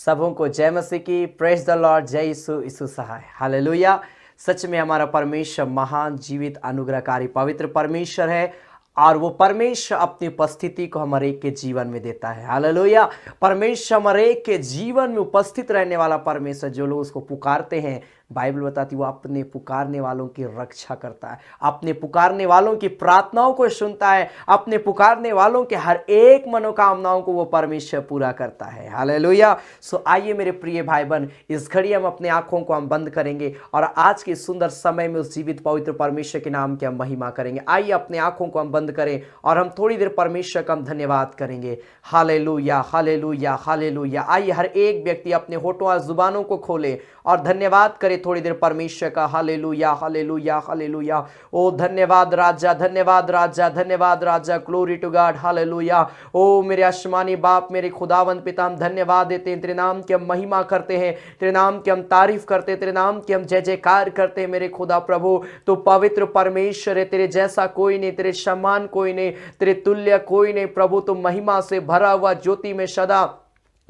सबों को जय मसीह की। Praise the Lord. जय यीशु, यीशु सहाय। हालेलुया। सच में हमारा परमेश्वर महान, जीवित, अनुग्रहकारी, पवित्र परमेश्वर है और वो परमेश्वर अपनी उपस्थिति को हमारे एक के जीवन में देता है। हालेलुया। परमेश्वर हमारे एक के जीवन में उपस्थित रहने वाला परमेश्वर, जो लोग उसको पुकारते हैं, बाइबल बताती है वो अपने पुकारने वालों की रक्षा करता है, अपने पुकारने वालों की प्रार्थनाओं को सुनता है, अपने पुकारने वालों के हर एक मनोकामनाओं को वो परमेश्वर पूरा करता है। हालेलुया। सो आइए मेरे प्रिय भाई बहन, इस घड़ी हम अपने आंखों को हम बंद करेंगे और आज के सुंदर समय में उस जीवित पवित्र परमेश्वर के नाम की हम महिमा करेंगे। आइए अपने आंखों को हम बंद करें और हम थोड़ी देर परमेश्वर का हम धन्यवाद करेंगे। Hallelujah, hallelujah, hallelujah. आइए हर एक व्यक्ति अपने होठों और जुबानों को खोले और धन्यवाद करे थोड़ी देर परमेश्वर का। Hallelujah, hallelujah, hallelujah. ओ धन्यवाद राजा, धन्यवाद राजा, धन्यवाद राजा। Glory to God. हालेलुया। ओ मेरे आसमानी बाप, मेरे खुदावंद पिता, हम धन्यवाद देते हैं, तेरे नाम की हम महिमा करते हैं, तेरे नाम की हम तारीफ करते हैं, तेरे नाम की हम जय जयकार करते हैं। मेरे खुदा प्रभु, तो पवित्र परमेश्वर है, तेरे जैसा कोई नहीं, तेरे समान कोई नहीं, तेरे तुल्य कोई नहीं प्रभु। तो महिमा से भरा हुआ, ज्योति में सदा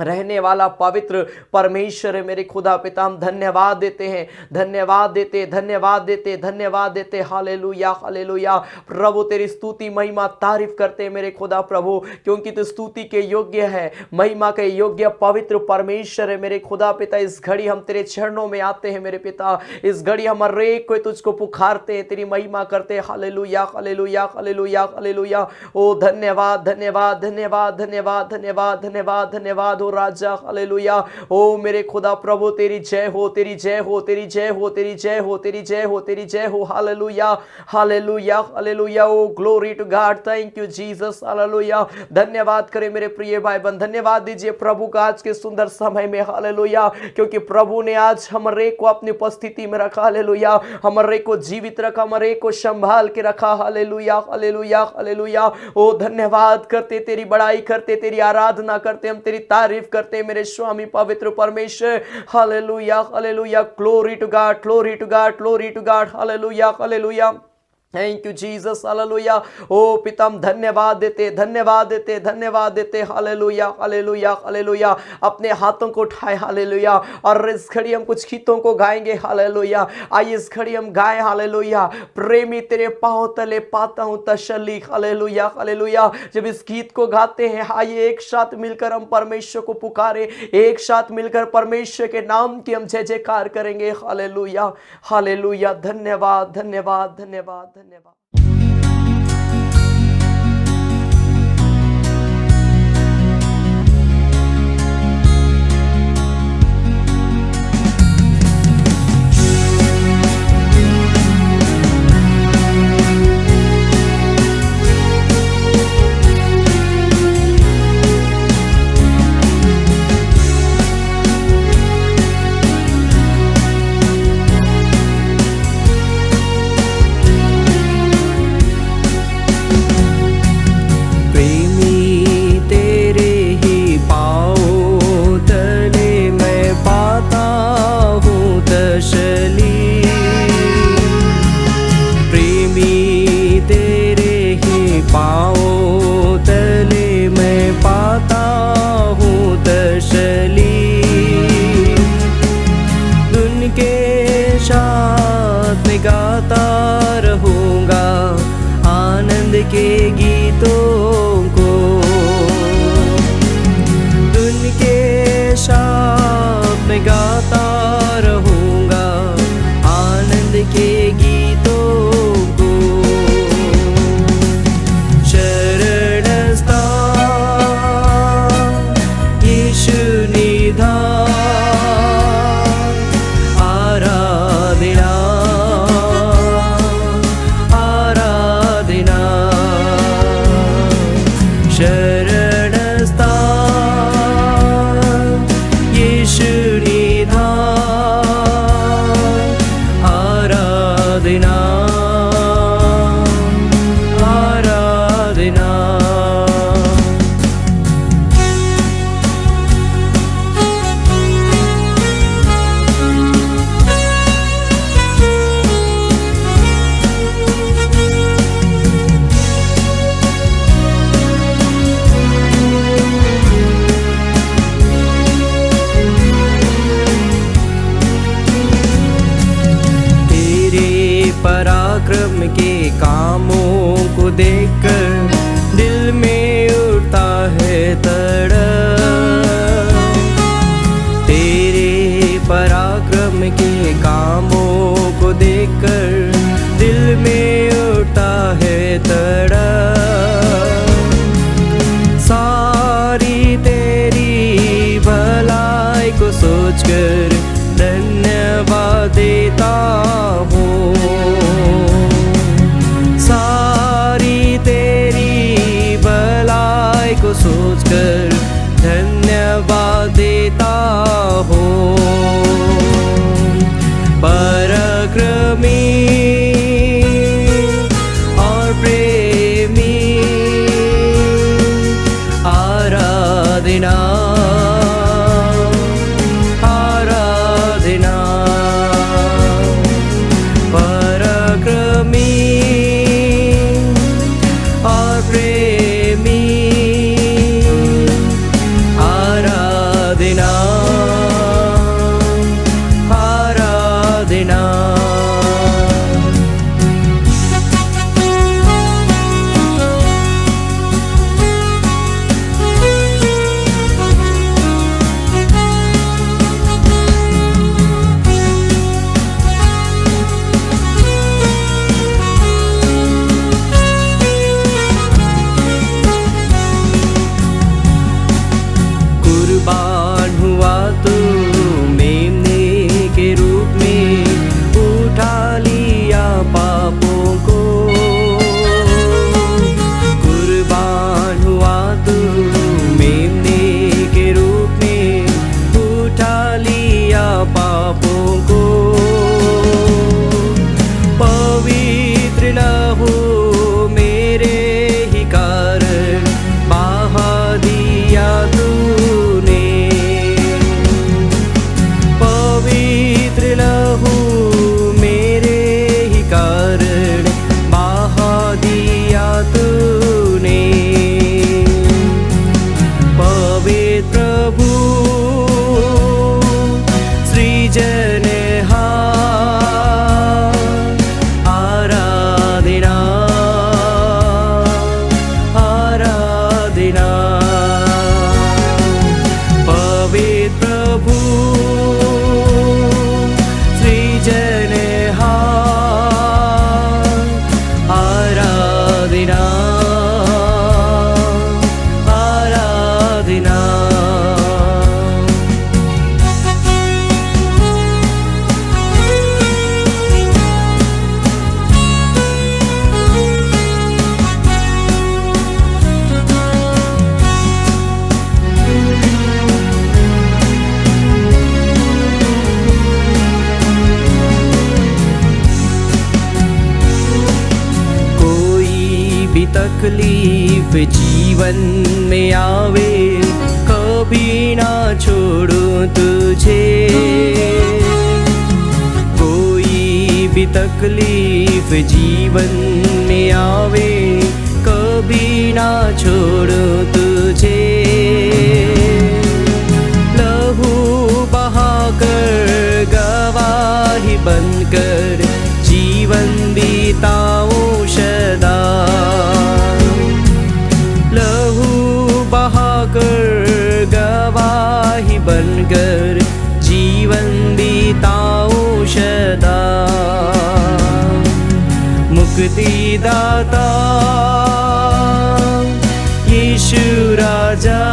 रहने वाला पवित्र परमेश्वर है मेरे खुदा पिता। हम धन्यवाद देते हैं, धन्यवाद देते, धन्यवाद देते, धन्यवाद देते। Hallelujah, hallelujah. प्रभु तेरी स्तुति महिमा तारीफ करते हैं मेरे खुदा प्रभु, क्योंकि तू स्तुति के योग्य है, महिमा के योग्य पवित्र परमेश्वर है मेरे खुदा पिता। इस घड़ी हम तेरे चरणों में आते हैं मेरे पिता, इस घड़ी हम हर एक को तुझको पुकारते हैं, तेरी महिमा करते हैं। Hallelujah, hallelujah, hallelujah, hallelujah. ओ धन्यवाद, धन्यवाद, धन्यवाद, धन्यवाद, धन्यवाद, धन्यवाद, धन्यवाद राजा। हालेलुया। ओ मेरे खुदा प्रभु, तेरी जय हो, तेरी जय हो, तेरी जय हो, तेरी जय हो, तेरी जय हो, तेरी जय हो। Hallelujah, hallelujah, hallelujah. O glory to God. Thank you Jesus. Hallelujah. धन्यवाद करें मेरे प्रिय भाई बहन, धन्यवाद दीजिए प्रभु का आज के सुंदर समय में। हालेलुया। क्योंकि प्रभु ने आज हमारे को अपनी उपस्थिति में रखा। हालेलुया। हमारे को जीवित रखा, हमारे को संभाल के रखा। Hallelujah, hallelujah, hallelujah. ओ धन्यवाद करते, तेरी बड़ाई करते, तेरी आराधना करते, हम तेरी तारीफ करते मेरे स्वामी पवित्र परमेश्वर। Hallelujah, hallelujah. Glory to God, glory to God, glory to God. Hallelujah, hallelujah. Thank you Jesus. Hallelujah. ओ पिता, हम धन्यवाद देते, धन्यवाद देते, धन्यवाद देते। Hallelujah, hallelujah, hallelujah. अपने हाथों को उठाए। हालेलुया। और इस घड़ी हम कुछ गीतों को गाएंगे। हालेलुया। आइए इस घड़ी हम गाएं। हालेलुया। प्रेमी तेरे पांव तले पाता हूं तसल्ली। Hallelujah, hallelujah. जब इस गीत को गाते हैं, आइए एक साथ मिलकर हम परमेश्वर को पुकारे, एक साथ मिलकर परमेश्वर के नाम की हम जय जयकार करेंगे। Hallelujah, hallelujah. धन्यवाद, धन्यवाद, धन्यवाद, धन्यवाद। आराधना को देखकर दिल में उठता है तड़प। तेरे पराक्रम के कामों को देखकर दिल में उठता है तड़प। सारी तेरी भलाई को सोचकर धन्यवाद देता हूँ। सारी तेरी भलाई को सोचकर धन्यवाद देता हूँ। पराक्रमी और प्रेमी आराधना आराधना। पराक्रमी और प्रेमी आराधना आराधना। कुर्बान हुआ तू मेमने के रूप में, उठा लिया पापों को। कुर्बान हुआ तू मेमने के रूप में, उठा लिया पापों को। पवित्र लहू मेरे ही कारण बहा दिया तूने। पवित्र लहू मेरे ही कारण बहा दिया तूने। पवित्र प्रभु सृजनहार आराधना आराधना। पवित्र प्रभु सृजनहार आराधना आराधना। कोई भी तकलीफ जीवन में आवे, कभी ना छोड़ूं तुझे। कोई भी तकलीफ जीवन में आवे, कभी ना छोड़ूं तुझे। लहू बहाकर गवाही बनकर जीवन बीताऊं सदा। लहू बहाकर गवाही बनकर जीवन बीताऊं सदा। मुक्तिदाता यीशु राजा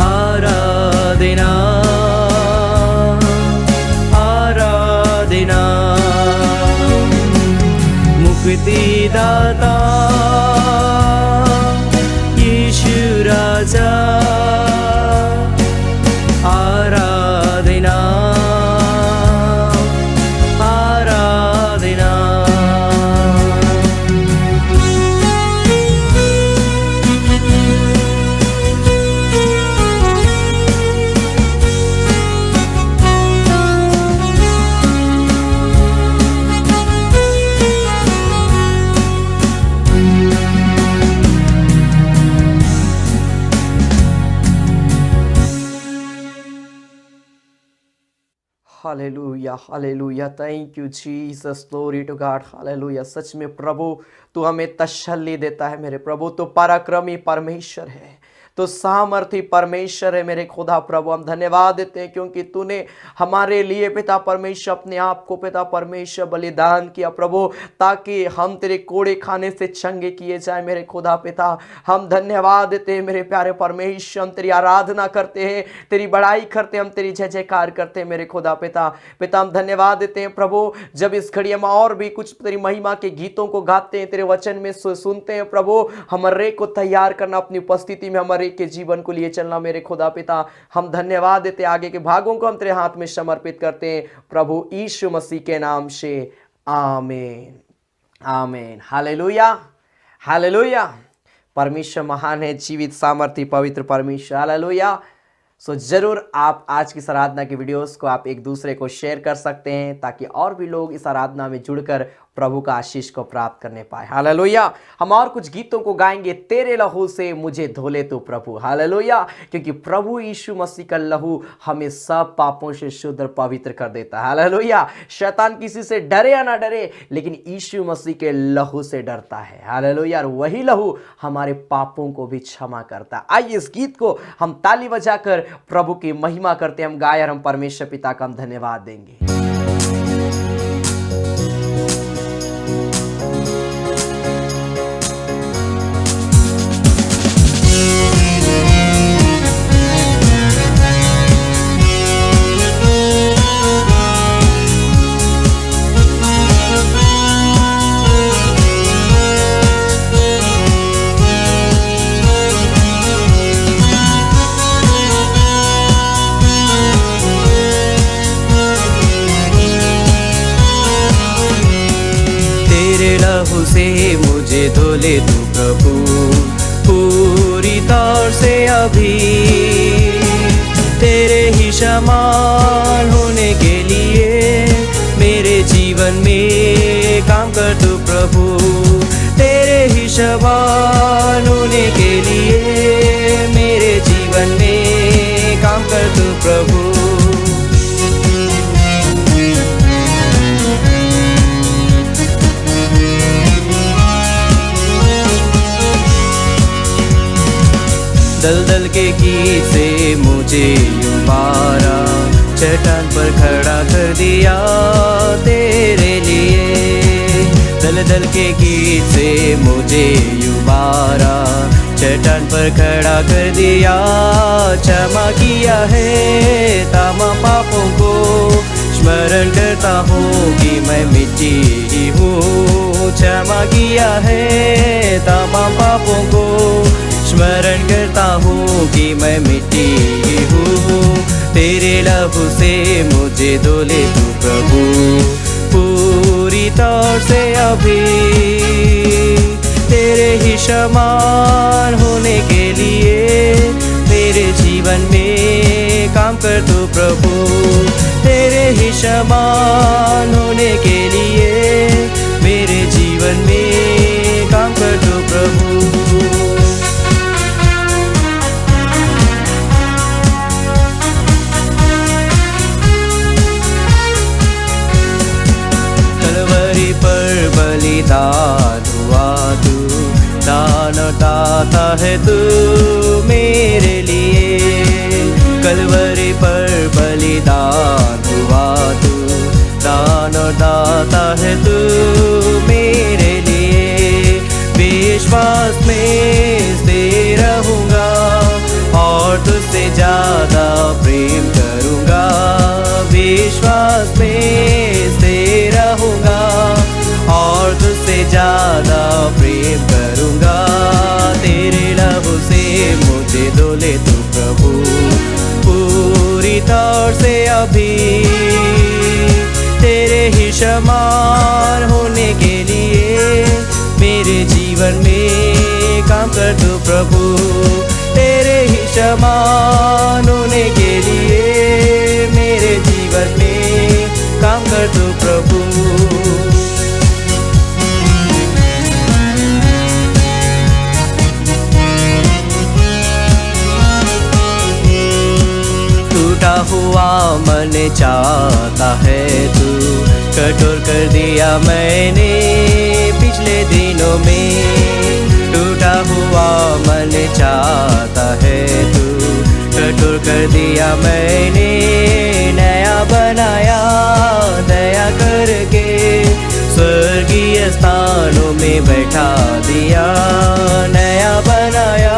आराधना आराधना। मुक्तिदाता यीशु राजा आराधना आराधना। Hallelujah hallelujah, thank you Jesus, glory to God, hallelujah. सच में प्रभु तू हमें तसल्ली देता है मेरे प्रभु, तो पराक्रमी परमेश्वर है, तो सामर्थी परमेश्वर है मेरे खुदा प्रभु। हम धन्यवाद देते हैं क्योंकि तूने हमारे लिए पिता परमेश्वर अपने आप को पिता परमेश्वर बलिदान किया प्रभु, ताकि हम तेरे कोड़े खाने से चंगे किए जाए मेरे खुदा पिता। हम धन्यवाद देते हैं मेरे प्यारे परमेश्वर, हम तेरी आराधना करते हैं, तेरी बड़ाई करते हैं, हम तेरी जय जयकार करते हैं मेरे खुदा पिता। पिता हम धन्यवाद देते हैं प्रभु, जब इस घड़ी हम और भी कुछ तेरी महिमा के गीतों को गाते हैं, तेरे वचन में सुनते हैं प्रभु, हमारे को तैयार करना अपनी उपस्थिति में, हमारे के जीवन को लिए चलना मेरे खुदा पिता। हम धन्यवाद देते, आगे के भागों को हम तेरे हाथ में समर्पित करते हैं प्रभु यीशु मसीह के नाम से, आमीन आमीन। Hallelujah hallelujah. परमेश्वर महान है, जीवित सामर्थी पवित्र परमेश्वर, हालेलुया। सो जरूर आप आज की इस आराधना की वीडियोस को आप एक दूसरे को शेयर कर सकते हैं, ताकि और भी लोग इस आराधना में जुड़कर प्रभु का आशीष को प्राप्त करने पाए। हालेलुया। हम और कुछ गीतों को गाएंगे, तेरे लहू से मुझे धोले तू प्रभु, हालेलुया, क्योंकि प्रभु यीशु मसीह का लहू हमें सब पापों से शुद्ध और पवित्र कर देता है। हालेलुया। शैतान किसी से डरे या ना डरे, लेकिन यीशु मसीह के लहू से डरता है। हालेलुया। और वही लहू हमारे पापों को भी क्षमा करता है। आइए इस गीत को हम ताली बजाकर प्रभु की महिमा करते हैं, हम गाए और हम परमेश्वर पिता का हम धन्यवाद देंगे। से मुझे धोले तू प्रभु पूरी तौर से, अभी तेरे ही समान होने के लिए मेरे जीवन में काम कर तू प्रभु, तेरे ही समान होने के लिए मेरे जीवन में काम कर तू प्रभु। दलदल के गीत से मुझे उबारा, चट्टान पर खड़ा कर दिया तेरे लिए। दलदल के गीत से मुझे उबारा, चट्टान पर खड़ा कर दिया। क्षमा किया है तमाम पापों को, स्मरण करता हूँ कि मैं मिट्टी ही हूँ। क्षमा किया है तमाम पापों को, स्मरण करता हूँ कि मैं मिट्टी हूँ। तेरे लहू से मुझे धोले तू प्रभु पूरी तौर से, अभी तेरे ही समान होने के लिए मेरे जीवन में काम कर तू प्रभु, तेरे ही समान होने के लिए मेरे जीवन में काम कर तू प्रभु। बलिदान हुआ तू, दान दाता है तू मेरे लिए। कलवरी पर बलिदान हुआ तू, दान दाता है तू मेरे लिए। विश्वास में स्थिर रहूँगा और तुझसे ज़्यादा प्रेम करूँगा। विश्वास में स्थिर रहूँगा और तुझसे ज़्यादा प्रेम करूँगा। तेरे लहू से मुझे धोले तू प्रभु पूरी तौर से, अभी तेरे ही समान होने के लिए मेरे जीवन में काम कर तू प्रभु, तेरे ही समान होने के लिए मेरे जीवन में काम कर तू प्रभु। टूटा हुआ मन चाहता है तू कठोर कर दिया मैंने पिछले दिनों में। टूटा हुआ मन चाहता है तू कठोर कर दिया मैंने नया बनाया दया करके स्वर्गीय स्थानों में बैठा दिया। नया बनाया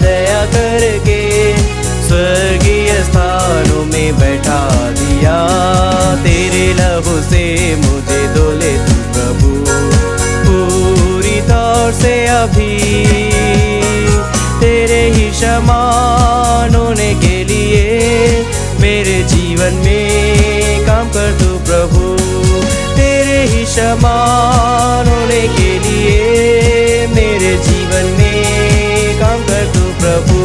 दया करके स्वर्गीय स्थानों में बैठा दिया। तेरे लहू से मुझे धोले तू प्रभु पूरी तौर से अभी। तेरे ही समान होने के लिए मेरे जीवन में काम कर तू प्रभु। तेरे ही समान होने के लिए मेरे जीवन में काम कर तू प्रभु।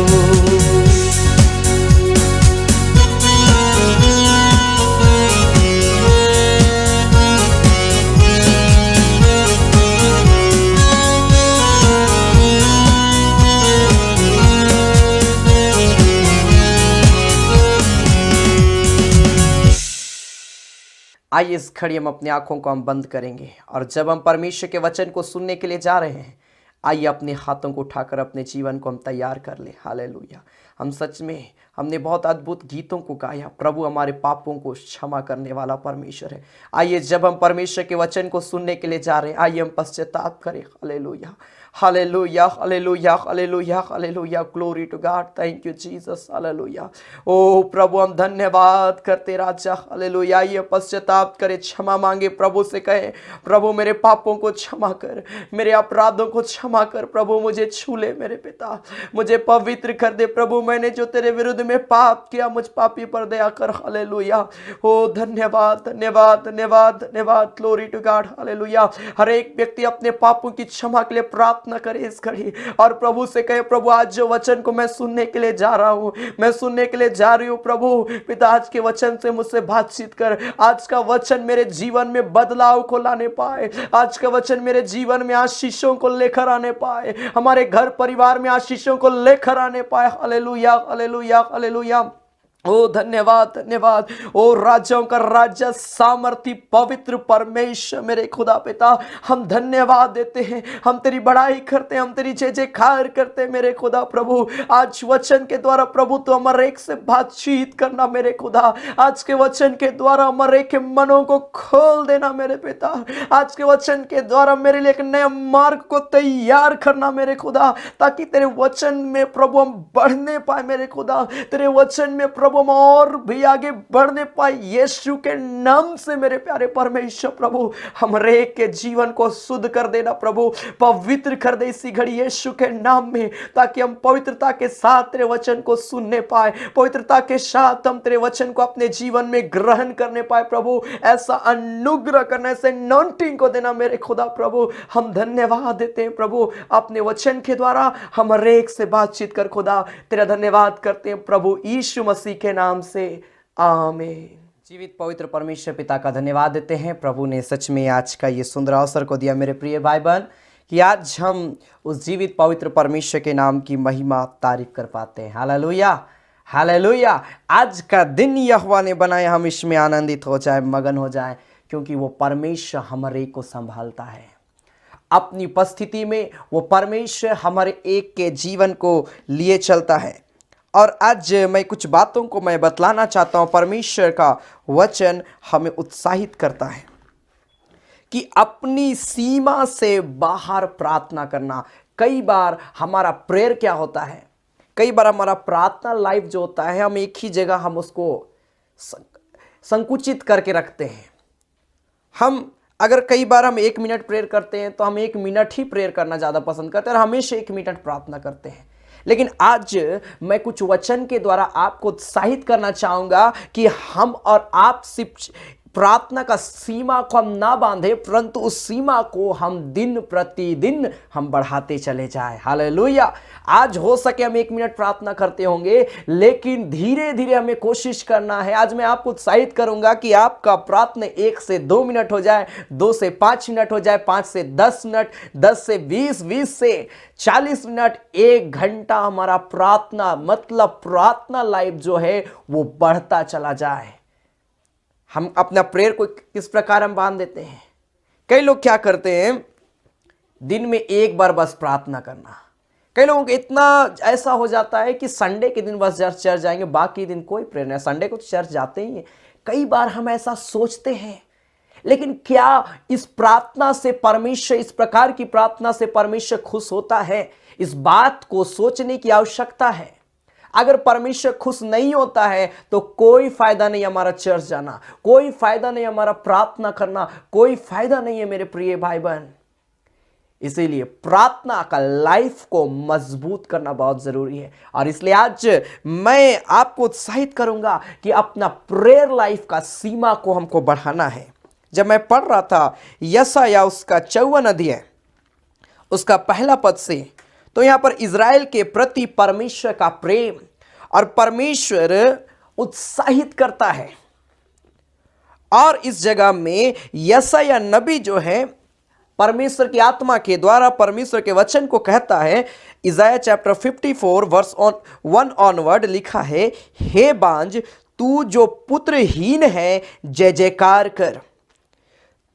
आइए इस घड़ी हम अपनी आंखों को हम बंद करेंगे और जब हम परमेश्वर के वचन को सुनने के लिए जा रहे हैं, आइए अपने हाथों को उठाकर अपने जीवन को हम तैयार कर ले। हालेलुया। हम सच में हमने बहुत अद्भुत गीतों को गाया। प्रभु हमारे पापों को क्षमा करने वाला परमेश्वर है। आइए जब हम परमेश्वर के वचन को सुनने के लिए जा रहे हैं, आइए हम पश्चाताप करें। Hallelujah, hallelujah, hallelujah, hallelujah, hallelujah. Glory to God. Thank you Jesus. Hallelujah. ओ प्रभु हम धन्यवाद करते राजा। हालेलुया। आइए पश्चाताप करें, क्षमा मांगे, प्रभु से कहें प्रभु मेरे पापों को क्षमा कर, मेरे अपराधों को क्षमा कर। प्रभु मुझे छू ले मेरे पिता, मुझे पवित्र कर दे प्रभु। मैंने जो तेरे विरुद्ध में पाप किया, मुझ पापी पर दया कर। हालेलुया। ओ धन्यवाद, धन्यवाद, धन्यवाद, धन्यवाद। Glory to God. हालेलुया। हर एक व्यक्ति अपने पापों की क्षमा के लिए प्रार्थना करे इस घड़ी और प्रभु से कहे प्रभु आज जो वचन को मैं सुनने के लिए जा रहा हूं, मैं सुनने के लिए जा रही हूं प्रभु पिता, आज के वचन से मुझसे बातचीत कर। आज का वचन मेरे जीवन में बदलाव को लाने पाए, आज का वचन मेरे जीवन में आशीषों को लेकर आने पाए, हमारे घर परिवार में आशीषों को लेकर आने पाए। Hallelujah, hallelujah, hallelujah. ओ धन्यवाद, धन्यवाद। ओ राजाओं का राजा सामर्थी पवित्र परमेश्वर मेरे खुदा पिता, हम धन्यवाद देते हैं, हम तेरी बड़ाई करते हैं, हम तेरी जय जयकार करते हैं मेरे खुदा प्रभु। आज वचन के द्वारा प्रभु तो हमारे एक से बातचीत करना मेरे खुदा। आज के वचन के द्वारा हमारे के मनों को खोल देना मेरे पिता। आज के वचन के द्वारा मेरे लिए एक नया मार्ग को तैयार करना मेरे खुदा, ताकि तेरे वचन में प्रभु हम बढ़ने पाए मेरे खुदा। तेरे वचन में प्रभु हम और भी आगे बढ़ने पाए यीशु के नाम से मेरे प्यारे परमेश्वर प्रभु। हमारे के जीवन को शुद्ध कर देना प्रभु, पवित्र कर दे इसी घड़ी यीशु के नाम में, ताकि हम पवित्रता के साथ तेरे वचन को सुनने पाए, पवित्रता के साथ हम तेरे वचन को अपने जीवन में ग्रहण करने पाए प्रभु। ऐसा अनुग्रह करने से नॉन्टिंग को देना मेरे खुदा प्रभु। हम धन्यवाद देते हैं प्रभु, अपने वचन के द्वारा हमारे एक से बातचीत कर खुदा। तेरा धन्यवाद करते हैं प्रभु यीशु मसीह के नाम से, आमीन। जीवित पवित्र परमेश्वर पिता का धन्यवाद देते हैं। प्रभु ने सच में आज का ये सुंदर अवसर को दिया मेरे प्रिय भाई बहन, कि आज हम उस जीवित पवित्र परमेश्वर के नाम की महिमा तारीफ कर पाते हैं। Hallelujah, hallelujah. आज का दिन यहोवा ने बनाया, हम इसमें आनंदित हो जाए, मगन हो जाए, क्योंकि वो परमेश्वर हमारे को संभालता है। अपनी उपस्थिति में वो परमेश्वर हमारे एक के जीवन को लिए चलता है। और आज मैं कुछ बातों को मैं बतलाना चाहता हूं। परमेश्वर का वचन हमें उत्साहित करता है कि अपनी सीमा से बाहर प्रार्थना करना। कई बार हमारा प्रेयर क्या होता है, कई बार हमारा प्रार्थना लाइफ जो होता है, हम एक ही जगह हम उसको संकुचित करके रखते हैं। हम अगर कई बार हम 1 मिनट प्रेयर करते हैं तो हम 1 मिनट ही प्रेयर करना ज़्यादा पसंद करते हैं और हमेशा 1 मिनट प्रार्थना करते हैं। लेकिन आज मैं कुछ वचन के द्वारा आपको उत्साहित करना चाहूँगा कि हम और आप सिर्फ प्रार्थना का सीमा को हम ना बांधे, परंतु उस सीमा को हम दिन प्रतिदिन हम बढ़ाते चले जाएं। हालेलुया। आज हो सके हम 1 मिनट प्रार्थना करते होंगे, लेकिन धीरे धीरे हमें कोशिश करना है। आज मैं आपको उत्साहित करूंगा कि आपका प्रार्थना 1 से 2 मिनट हो जाए, 2 से 5 मिनट हो जाए, 5 से 10 मिनट, 10 से 20, 20 से 40 मिनट, 1 घंटा हमारा प्रार्थना मतलब प्रार्थना लाइफ जो है वो बढ़ता चला जाए। हम अपना प्रेयर को किस प्रकार हम बांध देते हैं। कई लोग क्या करते हैं, दिन में 1 बार बस प्रार्थना करना। कई लोगों को इतना ऐसा हो जाता है कि संडे के दिन बस चर्च जाएंगे, बाकी दिन कोई प्रेयर नहीं। संडे को तो चर्च जाते ही हैं। कई बार हम ऐसा सोचते हैं, लेकिन क्या इस प्रार्थना से परमेश्वर, इस प्रकार की प्रार्थना से परमेश्वर खुश होता है? इस बात को सोचने की आवश्यकता है। अगर परमेश्वर खुश नहीं होता है तो कोई फायदा नहीं हमारा चर्च जाना, कोई फायदा नहीं हमारा प्रार्थना करना, कोई फायदा नहीं है मेरे प्रिय भाई बहन। इसीलिए प्रार्थना का लाइफ को मजबूत करना बहुत जरूरी है। और इसलिए आज मैं आपको उत्साहित करूंगा कि अपना प्रेयर लाइफ का सीमा को हमको बढ़ाना है। जब मैं पढ़ रहा था यशायाह उसका 54 अध्याय उसका 1 पद से, तो यहां पर इज़राइल के प्रति परमेश्वर का प्रेम और परमेश्वर उत्साहित करता है। और इस जगह में यशायाह नबी जो है परमेश्वर की आत्मा के द्वारा परमेश्वर के वचन को कहता है। इज़ाया चैप्टर 54 वर्स 1 ऑनवर्ड लिखा है, हे बांझ तू जो पुत्रहीन है जय जयकार कर,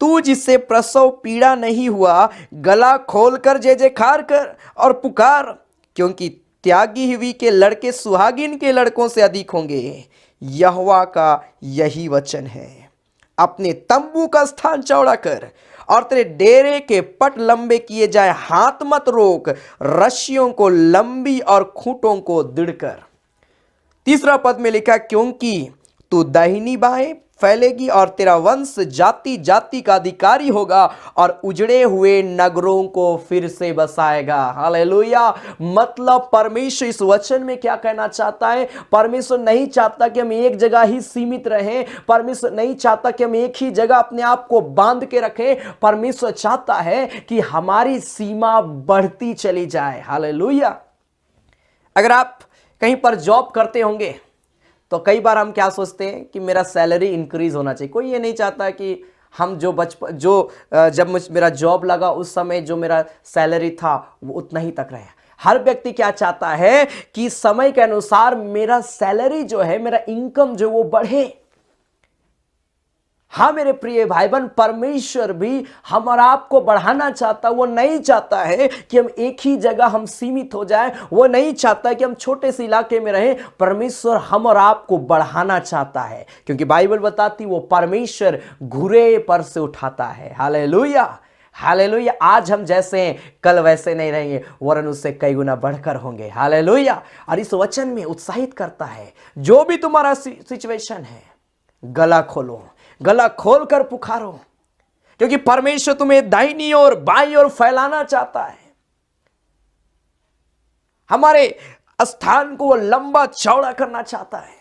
तू जिससे प्रसव पीड़ा नहीं हुआ गला खोलकर जय जयकार कर और पुकार, क्योंकि त्यागी हुई के लड़के सुहागिन के लड़कों से अधिक होंगे। यहोवा का यही वचन है। अपने तंबू का स्थान चौड़ा कर और तेरे डेरे के पट लंबे किए जाए, हाथ मत रोक, रस्सियों को लंबी और खूंटों को दृढ़ कर। 3 पद में लिखा, क्योंकि तू दाहिनी बाएं फैलेगी और तेरा वंश जाति जाति का अधिकारी होगा और उजड़े हुए नगरों को फिर से बसाएगा। हालेलुया। मतलब परमेश्वर इस वचन में क्या कहना चाहता है? परमेश्वर नहीं चाहता कि हम एक जगह ही सीमित रहें। परमेश्वर नहीं चाहता कि हम एक ही जगह अपने आप को बांध के रखें। परमेश्वर चाहता है कि हमारी सीमा बढ़ती चली जाए। हालेलुया। अगर आप कहीं पर जॉब करते होंगे तो कई बार हम क्या सोचते हैं कि मेरा सैलरी इंक्रीज होना चाहिए। कोई ये नहीं चाहता कि हम जब मेरा जॉब लगा उस समय जो मेरा सैलरी था वो उतना ही तक रहे। हर व्यक्ति क्या चाहता है कि समय के अनुसार मेरा सैलरी जो है, मेरा इनकम जो वो बढ़े। हाँ मेरे प्रिय भाई बहन, परमेश्वर भी हम और आपको बढ़ाना चाहता। वो नहीं चाहता है कि हम एक ही जगह हम सीमित हो जाएं। वो नहीं चाहता कि हम छोटे से इलाके में रहें। परमेश्वर हम और आपको बढ़ाना चाहता है, क्योंकि बाइबल बताती वो परमेश्वर घुरे पर से उठाता है। Hallelujah, hallelujah. आज हम जैसे हैं कल वैसे नहीं रहेंगे, वरन उससे कई गुना बढ़कर होंगे। हालेलुया। और इस वचन में उत्साहित करता है, जो भी तुम्हारा सिचुएशन है, गला खोलो, गला खोलकर पुकारो, क्योंकि परमेश्वर तुम्हें दाहिनी और बाईं ओर फैलाना चाहता है। हमारे स्थान को वो लंबा चौड़ा करना चाहता है,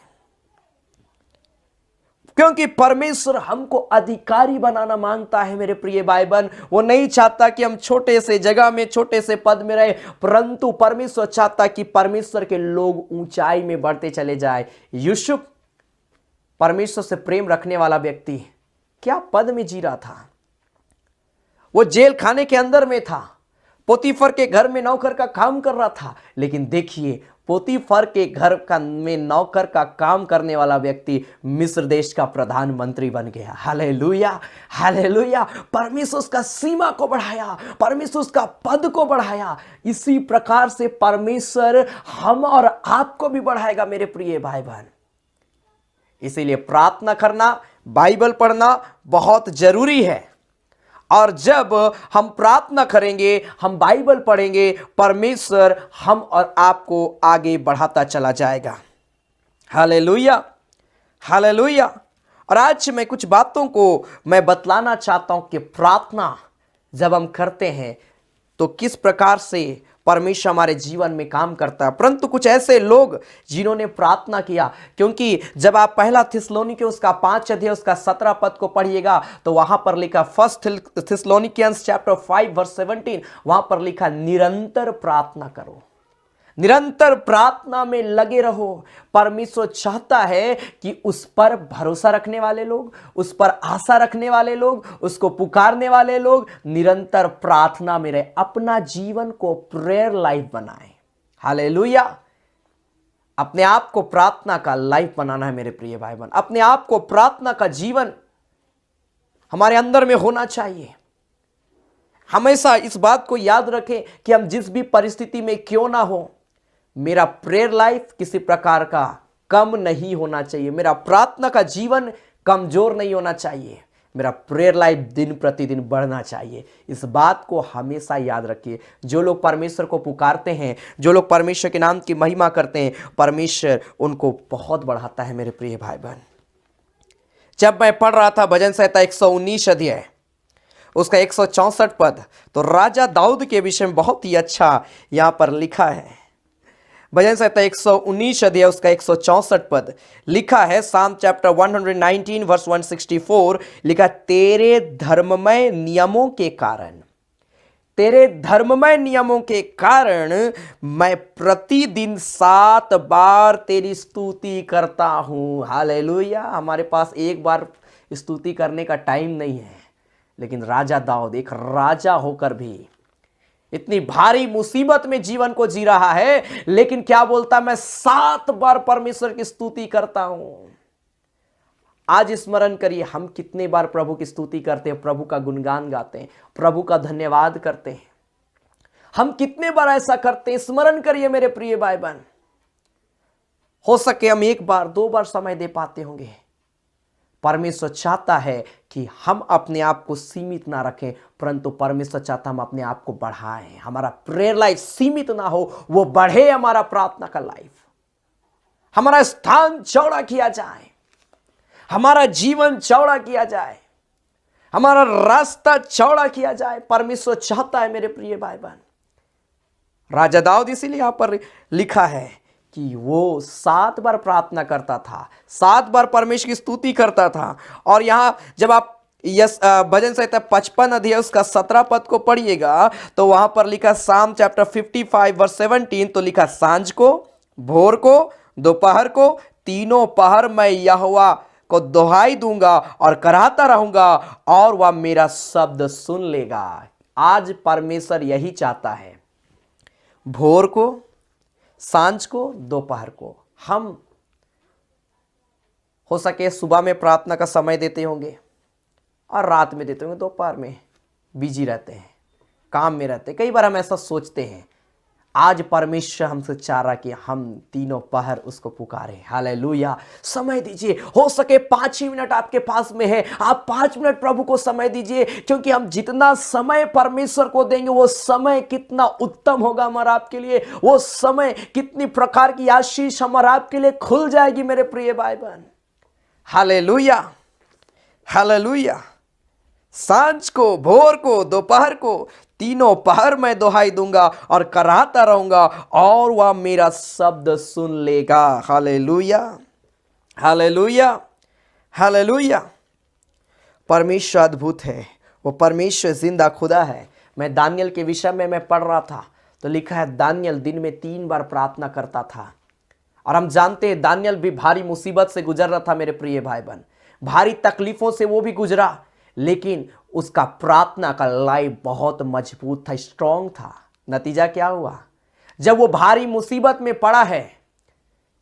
क्योंकि परमेश्वर हमको अधिकारी बनाना मांगता है। मेरे प्रिय भाई बहन, वो नहीं चाहता कि हम छोटे से जगह में छोटे से पद में रहे, परंतु परमेश्वर चाहता कि परमेश्वर के लोग ऊंचाई में बढ़ते चले जाए। यूसुफ परमेश्वर से प्रेम रखने वाला व्यक्ति क्या पद में जी रहा था। वो जेल खाने के अंदर में था, पोतीफर के घर में नौकर का काम कर रहा था। लेकिन देखिए, पोतीफर के घर में नौकर का काम करने वाला व्यक्ति मिस्र देश का प्रधानमंत्री बन गया। Hallelujah, hallelujah. परमेश्वर उसका सीमा को बढ़ाया, परमेश्वर उसका पद को बढ़ाया। इसी प्रकार से परमेश्वर हम और आपको भी बढ़ाएगा मेरे प्रिय भाई बहन। इसीलिए प्रार्थना करना, बाइबल पढ़ना बहुत जरूरी है। और जब हम प्रार्थना करेंगे, हम बाइबल पढ़ेंगे, परमेश्वर हम और आपको आगे बढ़ाता चला जाएगा। Hallelujah, hallelujah. और आज मैं कुछ बातों को मैं बतलाना चाहता हूं कि प्रार्थना जब हम करते हैं तो किस प्रकार से परमेश्वर हमारे जीवन में काम करता है। परंतु कुछ ऐसे लोग जिन्होंने प्रार्थना किया, क्योंकि जब आप पहला थिस्सलुनीके उसका 5 अध्याय उसका 17 पद को पढ़िएगा तो वहां पर लिखा, फर्स्ट थिस्सलुनीकियंस चैप्टर 5 वर्स 17, वहां पर लिखा निरंतर प्रार्थना करो, निरंतर प्रार्थना में लगे रहो। परमेश्वर चाहता है कि उस पर भरोसा रखने वाले लोग, उस पर आशा रखने वाले लोग, उसको पुकारने वाले लोग निरंतर प्रार्थना में रहे, अपना जीवन को प्रेयर लाइफ बनाएं। हालेलुया। अपने आप को प्रार्थना का लाइफ बनाना है मेरे प्रिय भाई बहन। अपने आप को प्रार्थना का जीवन हमारे अंदर में होना चाहिए। हमेशा इस बात को याद रखें कि हम जिस भी परिस्थिति में क्यों ना हो, मेरा प्रेयर लाइफ किसी प्रकार का कम नहीं होना चाहिए, मेरा प्रार्थना का जीवन कमजोर नहीं होना चाहिए, मेरा प्रेयर लाइफ दिन प्रतिदिन बढ़ना चाहिए। इस बात को हमेशा याद रखिए। जो लोग परमेश्वर को पुकारते हैं, जो लोग परमेश्वर के नाम की महिमा करते हैं, परमेश्वर उनको बहुत बढ़ाता है मेरे प्रिय भाई बहन। जब मैं पढ़ रहा था भजन संहिता 119 अध्याय उसका 164 पद, तो राजा दाऊद के विषय में बहुत ही अच्छा यहां पर लिखा है। भजन संहिता 119 अध्याय उसका 164 पद लिखा है, साम चैप्टर 119 वर्स 164 लिखा, तेरे धर्ममय नियमों के कारण, तेरे धर्ममय नियमों के कारण मैं प्रतिदिन 7 बार तेरी स्तुति करता हूं। हालेलुया। हमारे पास एक बार स्तुति करने का टाइम नहीं है, लेकिन राजा दाऊद एक राजा होकर भी इतनी भारी मुसीबत में जीवन को जी रहा है, लेकिन क्या बोलता, मैं 7 बार परमेश्वर की स्तुति करता हूं। आज स्मरण करिए, हम कितने बार प्रभु की स्तुति करते हैं, प्रभु का गुणगान गाते हैं, प्रभु का धन्यवाद करते हैं। हम कितने बार ऐसा करते हैं, स्मरण करिए मेरे प्रिय भाई बहन। हो सके हम 1 बार 2 बार समय दे पाते होंगे। परमेश्वर चाहता है कि हम अपने आप को सीमित ना रखें, परंतु परमेश्वर चाहता हम अपने आप को बढ़ाएं। हमारा प्रेयर लाइफ सीमित ना हो, वो बढ़े। हमारा प्रार्थना का लाइफ, हमारा स्थान चौड़ा किया जाए, हमारा जीवन चौड़ा किया जाए, हमारा रास्ता चौड़ा किया जाए। परमेश्वर चाहता है मेरे प्रिय भाई बहन। राजा दाऊद इसीलिए यहां पर लिखा है कि वो 7 बार प्रार्थना करता था, 7 बार परमेश्वर की स्तुति करता था। और यहां जब आप भजन संहिता 55 अध्याय उसका 17 पद को पढ़िएगा तो वहां पर लिखा, साम चैप्टर 55 वर्स 17, तो लिखा, सांझ को, भोर को, दोपहर को, तीनों पहर मैं यहोवा को दोहाई दूंगा और कराता रहूंगा और वह मेरा शब्द सुन लेगा। आज परमेश्वर यही चाहता है, भोर को, सांझ को, दोपहर को। हम हो सके सुबह में प्रार्थना का समय देते होंगे और रात में देते होंगे, दोपहर में बिजी रहते हैं, काम में रहते हैं। कई बार हम ऐसा सोचते हैं। आज परमेश्वर हमसे चाह रहा कि हम तीनों पहर उसको पुकारें। हालेलुया। समय दीजिए। हो सके 5 ही मिनट आपके पास में है, आप 5 मिनट प्रभु को समय दीजिए, क्योंकि हम जितना समय परमेश्वर को देंगे वो समय कितना उत्तम होगा हमारा आपके लिए। वो समय कितनी प्रकार की आशीष हमारा आपके लिए खुल जाएगी मेरे प्रिय भाई बहन। Hallelujah, hallelujah. सांझ को, भोर को, दोपहर को, तीनों पहर मैं दोहाई दूंगा और कराता रहूंगा और वह मेरा शब्द सुन लेगा। Hallelujah, hallelujah, hallelujah. परमेश्वर अद्भुत है, वो परमेश्वर जिंदा खुदा है। मैं दानियल के विषय में मैं पढ़ रहा था तो लिखा है, दानियल दिन में 3 बार प्रार्थना करता था। और हम जानते हैं दानियल भी भारी मुसीबत से गुजर रहा था मेरे प्रिय भाई बहन, भारी तकलीफों से वो भी गुजरा, लेकिन उसका प्रार्थना का लाइफ बहुत मजबूत था, स्ट्रांग था। नतीजा क्या हुआ? जब वो भारी मुसीबत में पड़ा है,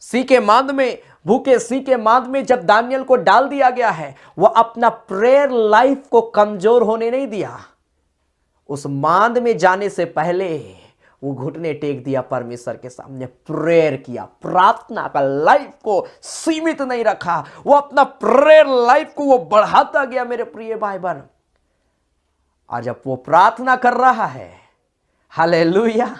सी के मांद में, भूखे सी के मांद में जब दानियल को डाल दिया गया है, वो अपना प्रेयर लाइफ को कमजोर होने नहीं दिया। उस मांद में जाने से पहले वो घुटने टेक दिया, परमेश्वर के सामने प्रेयर किया, प्रार्थना का लाइफ को सीमित नहीं रखा, वो अपना प्रेयर लाइफ को वो बढ़ाता गया मेरे प्रिय भाई बहन। आज जब वो प्रार्थना कर रहा है, हालेलुया,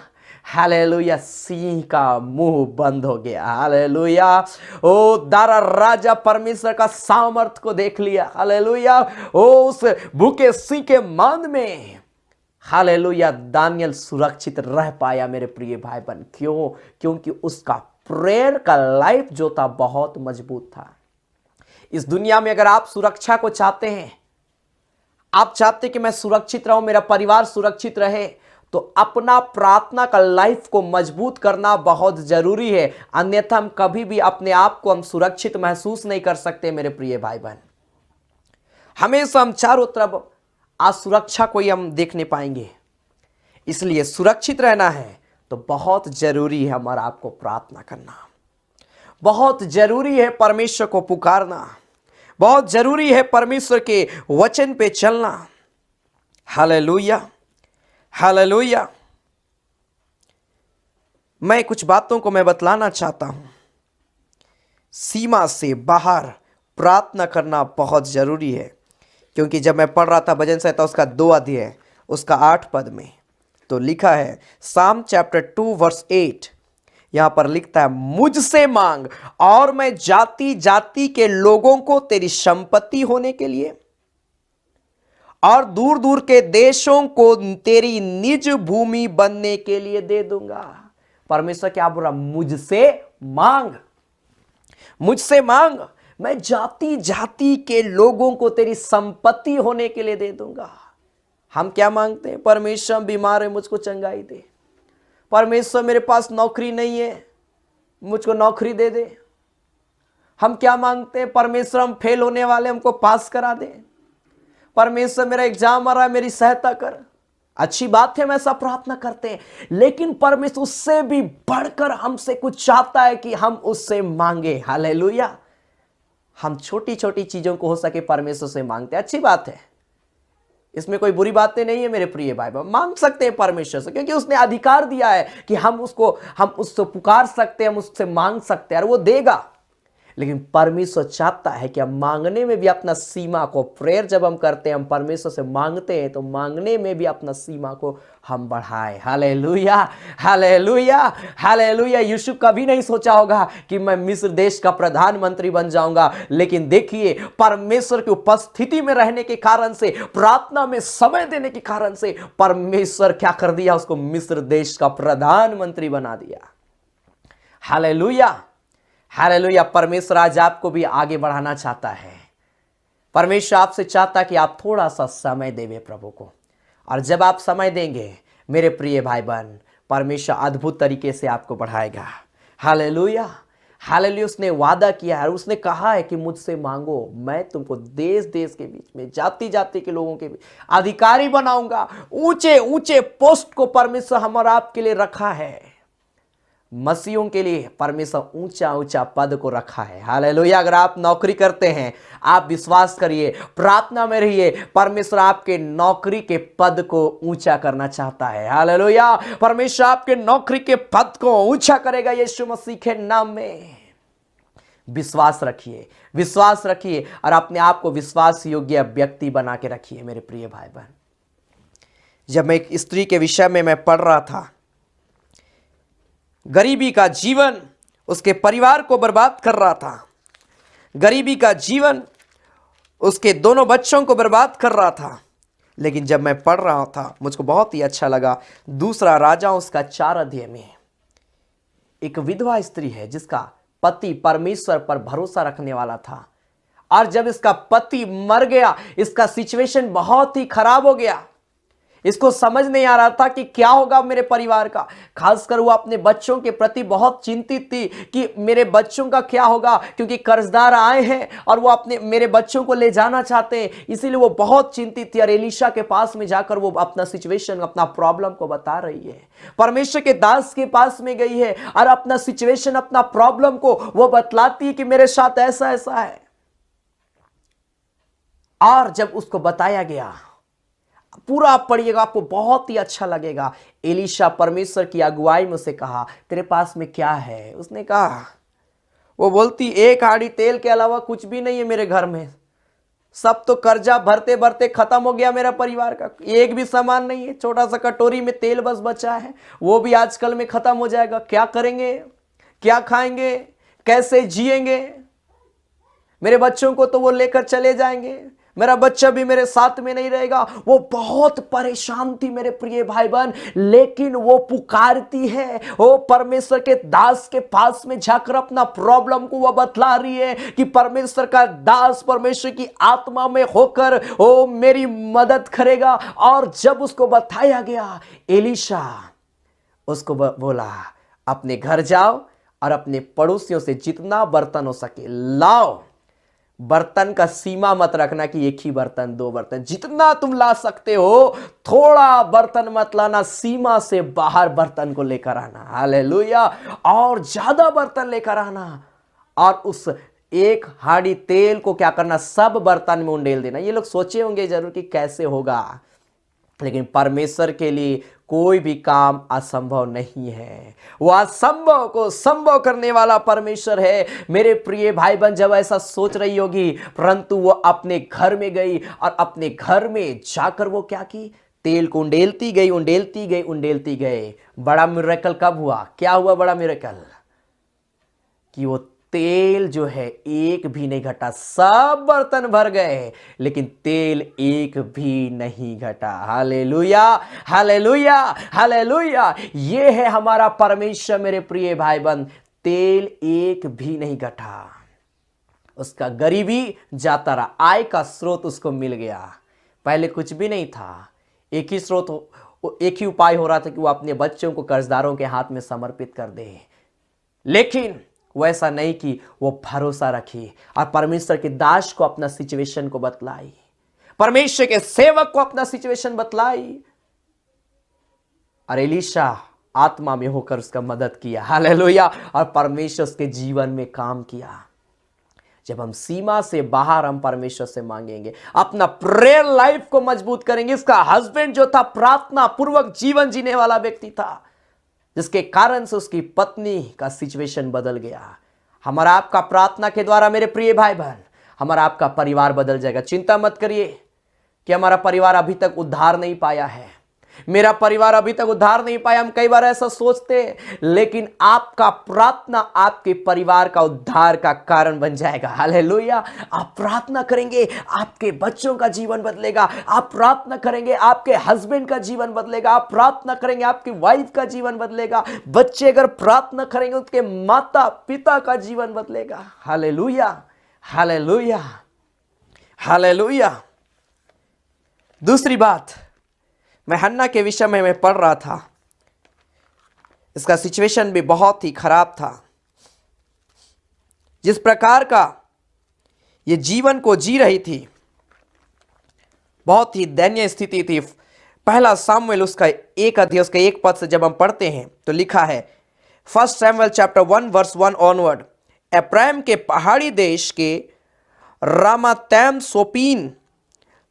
हालेलुया, सिंह का मुंह बंद हो गया। हालेलुया। ओ दारा राजा परमेश्वर का सामर्थ को देख लिया। हालेलुया। ओ उस भूखे सिंह के मांद में हालेलुया, दानियल सुरक्षित रह पाया मेरे प्रिय भाई बहन। क्यों? क्योंकि उसका प्रेयर का लाइफ जो था बहुत मजबूत था। इस दुनिया में अगर आप सुरक्षा को चाहते हैं, आप चाहते कि मैं सुरक्षित रहूं, मेरा परिवार सुरक्षित रहे, तो अपना प्रार्थना का लाइफ को मजबूत करना बहुत जरूरी है। अन्यथा हम कभी भी अपने आप को हम सुरक्षित महसूस नहीं कर सकते मेरे प्रिय भाई बहन। हमेशा हम चारों तरफ असुरक्षा को ही हम देखने पाएंगे। इसलिए सुरक्षित रहना है तो बहुत जरूरी है हमारा आपको प्रार्थना करना, बहुत जरूरी है परमेश्वर को पुकारना, बहुत जरूरी है परमेश्वर के वचन पे चलना। Hallelujah, hallelujah. मैं कुछ बातों को मैं बतलाना चाहता हूं। सीमा से बाहर प्रार्थना करना बहुत जरूरी है, क्योंकि जब मैं पढ़ रहा था भजन संहिता उसका 2 अध्याय उसका 8 पद में, तो लिखा है साम चैप्टर 2 वर्स 8, यहां पर लिखता है, मुझसे मांग और मैं जाति जाति के लोगों को तेरी संपत्ति होने के लिए और दूर दूर के देशों को तेरी निज भूमि बनने के लिए दे दूंगा। परमेश्वर क्या बोल रहा? मुझसे मांग, मुझसे मांग, मैं जाति जाति के लोगों को तेरी संपत्ति होने के लिए दे दूंगा। हम क्या मांगते हैं? परमेश्वर हम बीमार है, मुझको चंगाई दे। परमेश्वर मेरे पास नौकरी नहीं है, मुझको नौकरी दे दे। हम क्या मांगते हैं? परमेश्वर हम फेल होने वाले, हमको पास करा दे। परमेश्वर मेरा एग्जाम आ रहा है, मेरी सहायता कर। अच्छी बात है, हम ऐसा प्रार्थना करते हैं, लेकिन परमेश्वर उससे भी बढ़कर हमसे कुछ चाहता है कि हम उससे मांगे। हालेलुया। हम छोटी छोटी चीजों को हो सके परमेश्वर से मांगते हैं, अच्छी बात है, इसमें कोई बुरी बातें नहीं है मेरे प्रिय भाई बहन। मांग सकते हैं परमेश्वर से, क्योंकि उसने अधिकार दिया है कि हम उससे पुकार सकते हैं, हम उससे मांग सकते हैं और वो देगा। लेकिन परमेश्वर चाहता है कि हम मांगने में भी अपना सीमा को, प्रेयर जब हम करते हैं, हम परमेश्वर से मांगते हैं, तो मांगने में भी अपना सीमा को हम बढ़ाएं। Hallelujah, hallelujah, hallelujah. यूसुफ कभी नहीं सोचा होगा कि मैं मिस्र देश का प्रधानमंत्री बन जाऊंगा, लेकिन देखिए परमेश्वर की उपस्थिति में रहने के कारण से, प्रार्थना में समय देने के कारण से परमेश्वर क्या कर दिया? उसको मिस्र देश का प्रधानमंत्री बना दिया। Hallelujah, hallelujah. परमेश्वर आज आपको भी आगे बढ़ाना चाहता है। परमेश्वर आपसे चाहता कि आप थोड़ा सा समय देवे प्रभु को, और जब आप समय देंगे मेरे प्रिय भाई बहन, परमेश्वर अद्भुत तरीके से आपको बढ़ाएगा। Hallelujah, hallelujah. उसने वादा किया है, उसने कहा है कि मुझसे मांगो, मैं तुमको देश देश के बीच में, जाति जाति के लोगों के बीच अधिकारी बनाऊंगा। ऊंचे ऊंचे पोस्ट को परमेश्वर हमारा आपके लिए रखा है। मसीहों के लिए परमेश्वर ऊंचा ऊंचा पद को रखा है। हालेलुया। अगर आप नौकरी करते हैं, आप विश्वास करिए, प्रार्थना में रहिए, परमेश्वर आपके नौकरी के पद को ऊंचा करना चाहता है। हालेलुया। परमेश्वर आपके नौकरी के पद को ऊंचा करेगा यीशु मसीह के नाम में। विश्वास रखिए, विश्वास रखिए, और अपने आप को विश्वास योग्य व्यक्ति बना के रखिए मेरे प्रिय भाई बहन। जब मैं एक स्त्री के विषय में मैं पढ़ रहा था, गरीबी का जीवन उसके परिवार को बर्बाद कर रहा था, गरीबी का जीवन उसके दोनों बच्चों को बर्बाद कर रहा था। लेकिन जब मैं पढ़ रहा था, मुझको बहुत ही अच्छा लगा। दूसरा राजा उसका 4 अध्याय में एक विधवा स्त्री है जिसका पति परमेश्वर पर भरोसा रखने वाला था, और जब इसका पति मर गया, इसका सिचुएशन बहुत ही खराब हो गया। इसको समझ नहीं आ रहा था कि क्या होगा मेरे परिवार का। खासकर वो अपने बच्चों के प्रति बहुत चिंतित थी कि मेरे बच्चों का क्या होगा, क्योंकि कर्जदार आए हैं और वो मेरे बच्चों को ले जाना चाहते हैं। इसीलिए वो बहुत चिंतित थी, और एलीशा के पास में जाकर वो अपना सिचुएशन, अपना प्रॉब्लम को बता रही है। परमेश्वर के दास के पास में गई है और अपना सिचुएशन, अपना प्रॉब्लम को वो बतलाती है कि मेरे साथ ऐसा ऐसा है। और जब उसको बताया गया, पूरा पढ़िएगा, आपको बहुत ही अच्छा लगेगा। एलीशा परमेश्वर की अगुवाई में उसे कहा, तेरे पास में क्या है? उसने कहा, वो बोलती, 1 हांडी तेल के अलावा कुछ भी नहीं है मेरे घर में, सब तो कर्जा भरते भरते खत्म हो गया मेरा परिवार का, एक भी सामान नहीं है, छोटा सा कटोरी में तेल बस बचा है, वो भी आजकल में खत्म हो जाएगा। क्या करेंगे, क्या खाएंगे, कैसे जिएंगे? मेरे बच्चों को तो वो लेकर चले जाएंगे, मेरा बच्चा भी मेरे साथ में नहीं रहेगा। वो बहुत परेशान थी मेरे प्रिय भाई बहन, लेकिन वो पुकारती है, वो परमेश्वर के दास के पास में जाकर अपना प्रॉब्लम को वो बतला रही है कि परमेश्वर का दास परमेश्वर की आत्मा में होकर वो मेरी मदद करेगा। और जब उसको बताया गया, एलीशा उसको बोला, अपने घर जाओ और अपने पड़ोसियों से जितना बर्तन हो सके लाओ। बर्तन का सीमा मत रखना कि एक ही बर्तन, दो बर्तन, जितना तुम ला सकते हो, थोड़ा बर्तन मत लाना, सीमा से बाहर बर्तन को लेकर आना। हालेलुया। और ज्यादा बर्तन लेकर आना और उस एक हांडी तेल को क्या करना, सब बर्तन में उंडेल देना। ये लोग सोचे होंगे जरूर कि कैसे होगा, लेकिन परमेश्वर के लिए कोई भी काम असंभव नहीं है। वह असंभव को संभव करने वाला परमेश्वर है। मेरे प्रिय भाई बहन, जब ऐसा सोच रही होगी, परंतु वो अपने घर में गई और अपने घर में जाकर वो क्या की, तेल को उंडेलती गई, उंडेलती गई, उंडेलती गई। बड़ा मिरेकल कब हुआ? क्या हुआ बड़ा मिरेकल? कि वो तेल जो है एक भी नहीं घटा। सब बर्तन भर गए लेकिन तेल एक भी नहीं घटा। Hallelujah, hallelujah, hallelujah. ये है हमारा परमेश्वर मेरे प्रिय भाई बहन। तेल एक भी नहीं घटा। उसका गरीबी जाता रहा, आय का स्रोत उसको मिल गया। पहले कुछ भी नहीं था, एक ही स्रोत, एक ही उपाय हो रहा था कि वो अपने बच्चों को कर्जदारों के हाथ में समर्पित कर दे। लेकिन वो ऐसा नहीं कि वो भरोसा रखी और परमेश्वर के दास को अपना सिचुएशन को बतलाई, परमेश्वर के सेवक को अपना सिचुएशन बतलाई। और एलीशा आत्मा में होकर उसका मदद किया। हालेलुया। और परमेश्वर उसके जीवन में काम किया। जब हम सीमा से बाहर हम परमेश्वर से मांगेंगे, अपना प्रेयर लाइफ को मजबूत करेंगे। इसका हस्बैंड जो था प्रार्थना पूर्वक जीवन जीने वाला व्यक्ति था, जिसके कारण से उसकी पत्नी का सिचुएशन बदल गया। हमारा आपका प्रार्थना के द्वारा मेरे प्रिय भाई बहन, हमारा आपका परिवार बदल जाएगा। चिंता मत करिए कि हमारा परिवार अभी तक उद्धार नहीं पाया है, मेरा परिवार अभी तक उद्धार नहीं पाया। हम कई बार ऐसा सोचते हैं, लेकिन आपका प्रार्थना आपके परिवार का उद्धार का कारण बन जाएगा। हालेलुया। आप प्रार्थना करेंगे, आपके बच्चों का जीवन बदलेगा। आप प्रार्थना करेंगे, आपके हस्बैंड का जीवन बदलेगा। आप प्रार्थना करेंगे, आपकी वाइफ का जीवन बदलेगा। बच्चे अगर प्रार्थना करेंगे, उसके माता पिता का जीवन बदलेगा। Hallelujah, hallelujah, hallelujah. दूसरी बात, मैं हन्ना के विषय में मैं पढ़ रहा था। इसका सिचुएशन भी बहुत ही खराब था। जिस प्रकार का ये जीवन को जी रही थी, बहुत ही दयनीय स्थिति थी। पहला सामुएल उसका 1 अध्याय उसका 1 पद से जब हम पढ़ते हैं तो लिखा है, 1 Samuel chapter 1 verse 1 onward, Ephraim के पहाड़ी देश के रामातैम सोपीन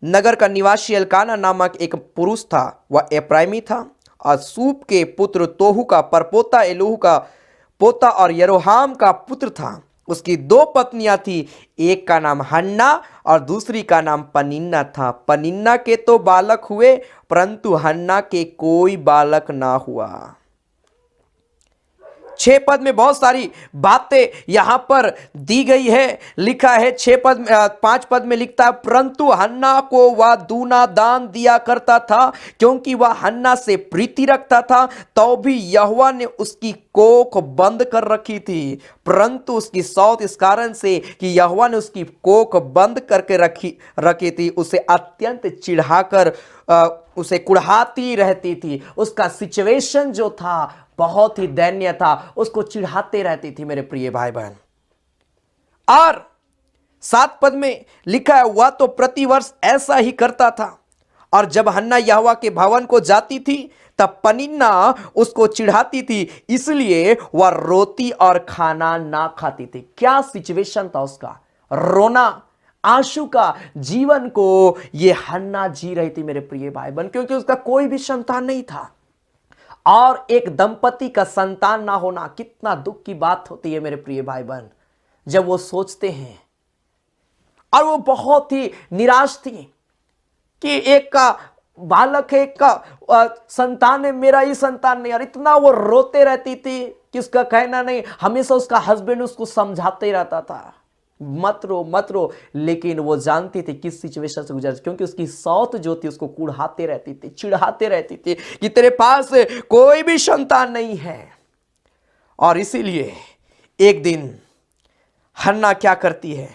नगर का निवासी एल्काना नामक एक पुरुष था। वह एप्रैमी था और सूप के पुत्र तोहू का परपोता एलूहू का पोता और यरोहाम का पुत्र था। उसकी 2 पत्नियां थी, एक का नाम हन्ना और दूसरी का नाम पनिन्ना था। पनिन्ना के तो बालक हुए, परंतु हन्ना के कोई बालक ना हुआ। 6 पद में बहुत सारी बातें यहां पर दी गई है। लिखा है 5 पद में लिखता है, परंतु हन्ना को वह दूना दान दिया करता था, क्योंकि वह हन्ना से प्रीति रखता था। तो भी यहोवा ने उसकी कोख बंद कर रखी थी, परंतु उसकी सौत इस कारण से कि यहोवा ने उसकी कोख बंद करके रखी थी, उसे अत्यंत चिढ़ाकर उसे कुढ़ाती रहती थी। उसका सिचुएशन जो था बहुत ही दयनीय था, उसको चिढ़ाते रहती थी मेरे प्रिय भाई बहन। और 7 पद में लिखा है, वह तो प्रतिवर्ष ऐसा ही करता था, और जब हन्ना यहोवा के भवन को जाती थी तब पनिन्ना उसको चिढ़ाती थी, इसलिए वह रोती और खाना ना खाती थी। क्या सिचुएशन था उसका, रोना आंसू का जीवन को ये हन्ना जी रही थी मेरे प्रिय भाई बहन, क्योंकि उसका कोई भी संतान नहीं था। और एक दंपति का संतान ना होना कितना दुख की बात होती है मेरे प्रिय भाई बहन, जब वो सोचते हैं। और वो बहुत ही निराश थी कि एक का बालक है, एक का संतान है, मेरा ही संतान नहीं। और इतना वो रोते रहती थी कि उसका कहना नहीं, हमेशा उसका हस्बैंड उसको समझाते रहता था मत रो मत रो, लेकिन वो जानती थी किस सिचुएशन से गुजर, क्योंकि उसकी सौत जो थी उसको कुढ़ाते रहती थी, चिढ़ाते रहती थी कि तेरे पास कोई भी संतान नहीं है। और इसीलिए एक दिन हन्ना क्या करती है,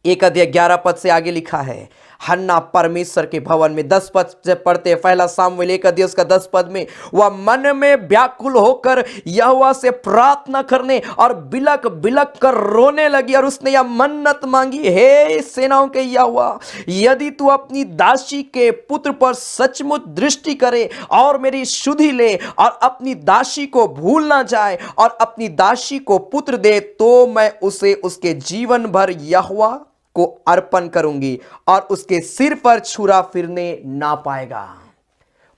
1 अध्याय 11 पद से आगे लिखा है, हन्ना परमेश्वर के भवन में 10 पद से पढ़ते हैं, 1 सामुएल 1 अध्याय 10 में, वह मन में व्याकुल होकर यहोवा से प्रार्थना करने और बिलक बिलक कर रोने लगी। और उसने यह मन्नत मांगी, हे सेनाओं के यहोवा, यदि तू अपनी दासी के पुत्र पर सचमुच दृष्टि करे और मेरी शुद्धि ले और अपनी दासी को भूल ना जाए और अपनी दासी को पुत्र दे, तो मैं उसे उसके जीवन भर यहोवा को अर्पण करूंगी और उसके सिर पर छुरा फिरने ना पाएगा।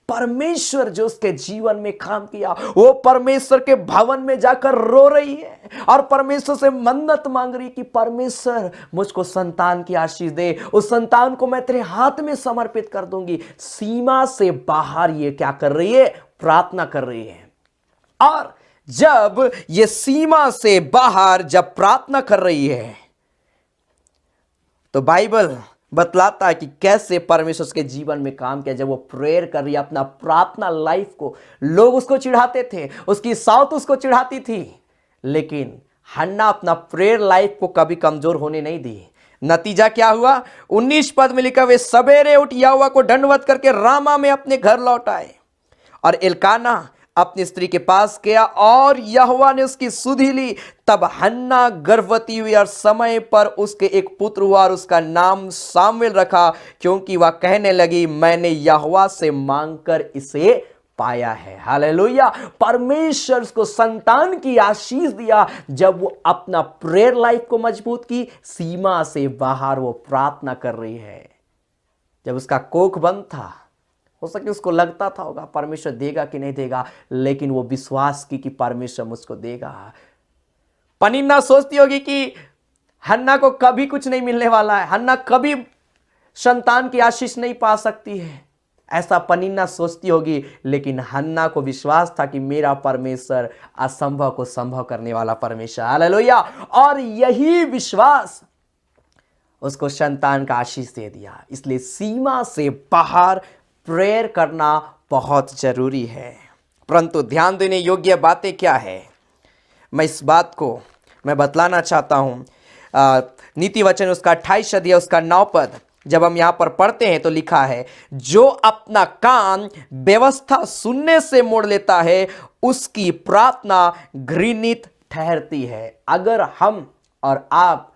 परमेश्वर जो उसके जीवन में काम किया, वो परमेश्वर के भवन में जाकर रो रही है और परमेश्वर से मन्नत मांग रही कि परमेश्वर मुझको संतान की आशीष दे, उस संतान को मैं तेरे हाथ में समर्पित कर दूंगी। सीमा से बाहर ये क्या कर रही है, प्रार्थना कर रही है। और जब ये सीमा से बाहर जब प्रार्थना कर रही है तो बाइबल बतलाता है कि कैसे परमेश्वर उसके जीवन में काम किया। जब वो प्रेयर कर रही है, अपना प्रार्थना लाइफ को, लोग उसको चिढ़ाते थे, उसकी साउथ उसको चिढ़ाती थी, लेकिन हन्ना अपना प्रेयर लाइफ को कभी कमजोर होने नहीं दी। नतीजा क्या हुआ, 19 पद में लिखा, वे सवेरे उठ यहोवा को दंडवत करके रामा में अपने घर लौट आए। और एल्काना अपनी स्त्री के पास गया और यहोवा ने उसकी सुधि ली। तब हन्ना गर्भवती हुई और समय पर उसके एक पुत्र हुआ और उसका नाम सामुएल रखा, क्योंकि वह कहने लगी, मैंने यहोवा से मांगकर इसे पाया है। हालेलुया। परमेश्वर उसको संतान की आशीष दिया जब वो अपना प्रेयर लाइफ को मजबूत की, सीमा से बाहर वो प्रार्थना कर रही है। जब उसका कोख बंद था, हो सके उसको लगता था होगा परमेश्वर देगा कि नहीं देगा, लेकिन वो विश्वास की कि परमेश्वर मुझको देगा। पनिन्ना सोचती होगी कि हन्ना को कभी कुछ नहीं मिलने वाला है, हन्ना कभी संतान की आशीष नहीं पा सकती है, ऐसा पनिन्ना सोचती होगी। लेकिन हन्ना को विश्वास था कि मेरा परमेश्वर असंभव को संभव करने वाला परमेश्वर। हालेलुया। और यही विश्वास उसको संतान का आशीष दे दिया। इसलिए सीमा से बाहर प्रेयर करना बहुत जरूरी है। परंतु ध्यान देने योग्य बातें क्या है, मैं इस बात को मैं बतलाना चाहता हूं। नीति वचन उसका 28 अध्याय उसका 9 पद जब हम यहां पर पढ़ते हैं तो लिखा है, जो अपना कान व्यवस्था सुनने से मोड़ लेता है उसकी प्रार्थना घृणित ठहरती है। अगर हम और आप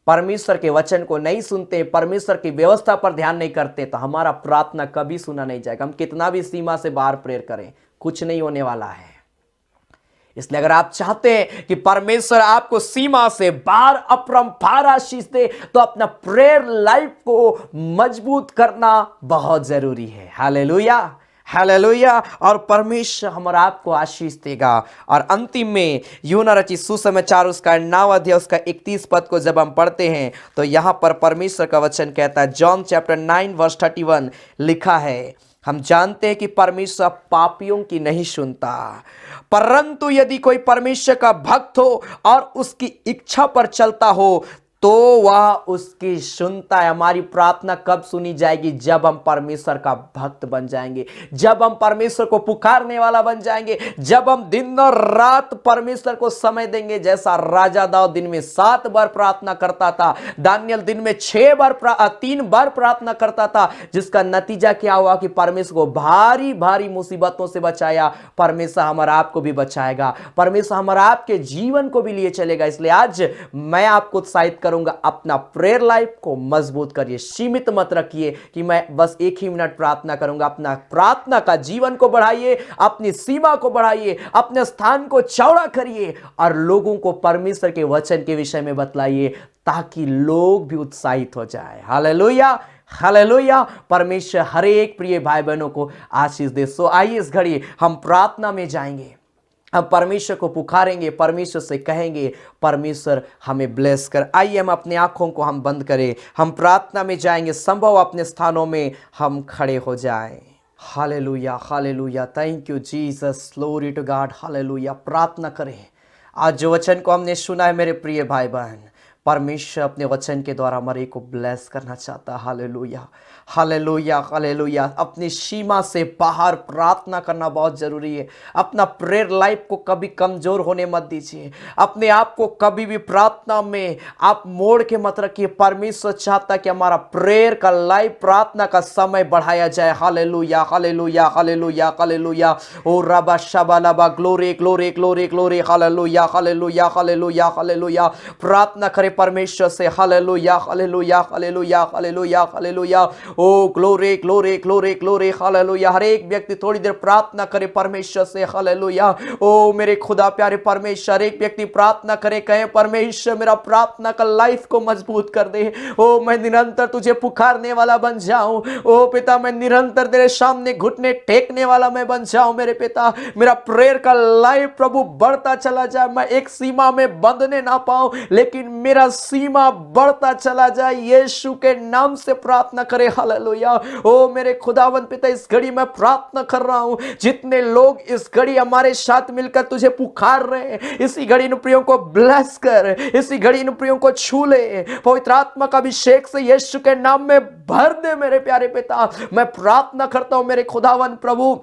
परमेश्वर के वचन को नहीं सुनते, परमेश्वर की व्यवस्था पर ध्यान नहीं करते, तो हमारा प्रार्थना कभी सुना नहीं जाएगा। हम कितना भी सीमा से बाहर प्रेयर करें, कुछ नहीं होने वाला है। इसलिए अगर आप चाहते हैं कि परमेश्वर आपको सीमा से बाहर अपरंपार आशीष दे, तो अपना प्रेयर लाइफ को मजबूत करना बहुत जरूरी है। Hallelujah, hallelujah. और परमेश्वर हमारा आपको आशीष देगा। और अंतिम में यूना रचित सुसमाचार उसका 9 अध्याय उसका 31 पद को जब हम पढ़ते हैं तो यहां पर परमेश्वर का वचन कहता है, जॉन चैप्टर 9 वर्स 31 लिखा है, हम जानते हैं कि परमेश्वर पापियों की नहीं सुनता, परंतु यदि कोई परमेश्वर का भक्त हो और उसकी इच्छा पर चलता हो तो वह उसकी सुनता है। हमारी प्रार्थना कब सुनी जाएगी? जब हम परमेश्वर का भक्त बन जाएंगे, जब हम परमेश्वर को पुकारने वाला बन जाएंगे, जब हम दिन और रात परमेश्वर को समय देंगे। जैसा राजा दाऊद दिन में 7 बार प्रार्थना करता था, दानियल दिन में 3 बार प्रार्थना करता था, जिसका नतीजा क्या हुआ कि परमेश्वर को भारी भारी मुसीबतों से बचाया। परमेश्वर हमारा आपको भी बचाएगा, परमेश्वर हमारा आपके जीवन को भी लिए चलेगा। इसलिए आज मैं आपको उत्साहित करूंगा, अपना प्रेयर लाइफ को मजबूत करिए, सीमित मत रखिए कि मैं बस 1 ही मिनट प्रार्थना करूंगा। अपना प्रार्थना का जीवन को बढ़ाइए, अपनी सीमा को बढ़ाइए, अपने स्थान को चौड़ा करिए और लोगों को परमेश्वर के वचन के विषय में बतलाइए ताकि लोग भी उत्साहित हो जाए। Hallelujah, hallelujah. परमेश्वर हर एक प्रिय भाई बहनों को आशीष दे। सो आइए इस घड़ी हम प्रार्थना में जाएंगे, हम परमेश्वर को पुकारेंगे, परमेश्वर से कहेंगे परमेश्वर हमें ब्लेस कर। आइए हम अपनी आंखों को हम बंद करें, हम प्रार्थना में जाएंगे, संभव अपने स्थानों में हम खड़े हो जाएं। Hallelujah, hallelujah. Thank you Jesus, glory to God. Hallelujah. प्रार्थना करें। आज जो वचन को हमने सुना है मेरे प्रिय भाई बहन, परमेश्वर अपने वचन के द्वारा हमारे को ब्लेस करना चाहता है। Hallelujah, hallelujah, hallelujah. अपनी सीमा से बाहर प्रार्थना करना बहुत जरूरी है। अपना प्रेयर लाइफ को कभी कमजोर होने मत दीजिए। अपने आप को कभी भी प्रार्थना में आप मोड़ के मत रखिए। परमेश्वर चाहता कि हमारा प्रेयर का लाइफ, प्रार्थना का समय बढ़ाया जाए। Hallelujah, hallelujah, hallelujah, hallelujah. ओ रबा शबा लबा, glory, glory, glory, glory. Hallelujah, hallelujah, hallelujah, hallelujah. प्रार्थना करें परमेश्वर से। Hallelujah, hallelujah, hallelujah, hallelujah, hallelujah. ओ glory, glory, glory, glory. Hallelujah. हर एक व्यक्ति थोड़ी देर प्रार्थना करे परमेश्वर से। हालेलुया। ओ मेरे खुदा प्यारे परमेश्वर, एक व्यक्ति प्रार्थना करे, कहे परमेश्वर मेरा प्रार्थना का लाइफ को मजबूत कर दे। ओ मैं निरंतर तुझे पुकारने वाला बन जाऊं। ओ पिता, मैं निरंतर तेरे सामने घुटने टेकने वाला मैं बन जाऊं। मेरे पिता, मेरा प्रेयर का लाइफ प्रभु बढ़ता चला जाए। मैं एक सीमा में बंधने ना पाऊं, लेकिन मेरा सीमा बढ़ता चला जाए। यीशु के नाम से प्रार्थना करे। हालेलुया। ओ मेरे खुदावंद पिता, इस घड़ी मैं प्रार्थना कर रहा हूं, जितने लोग इस घड़ी हमारे साथ मिलकर तुझे पुकार रहे हैं, इसी घड़ी इन प्रियों को ब्लेस कर, इसी घड़ी इन प्रियों को छू ले। पवित्र आत्मा का अभिषेक से यीशु के नाम में भर दे। मेरे प्यारे पिता, मैं प्रार्थना करता हूं मेरे खुदावंद प्रभु,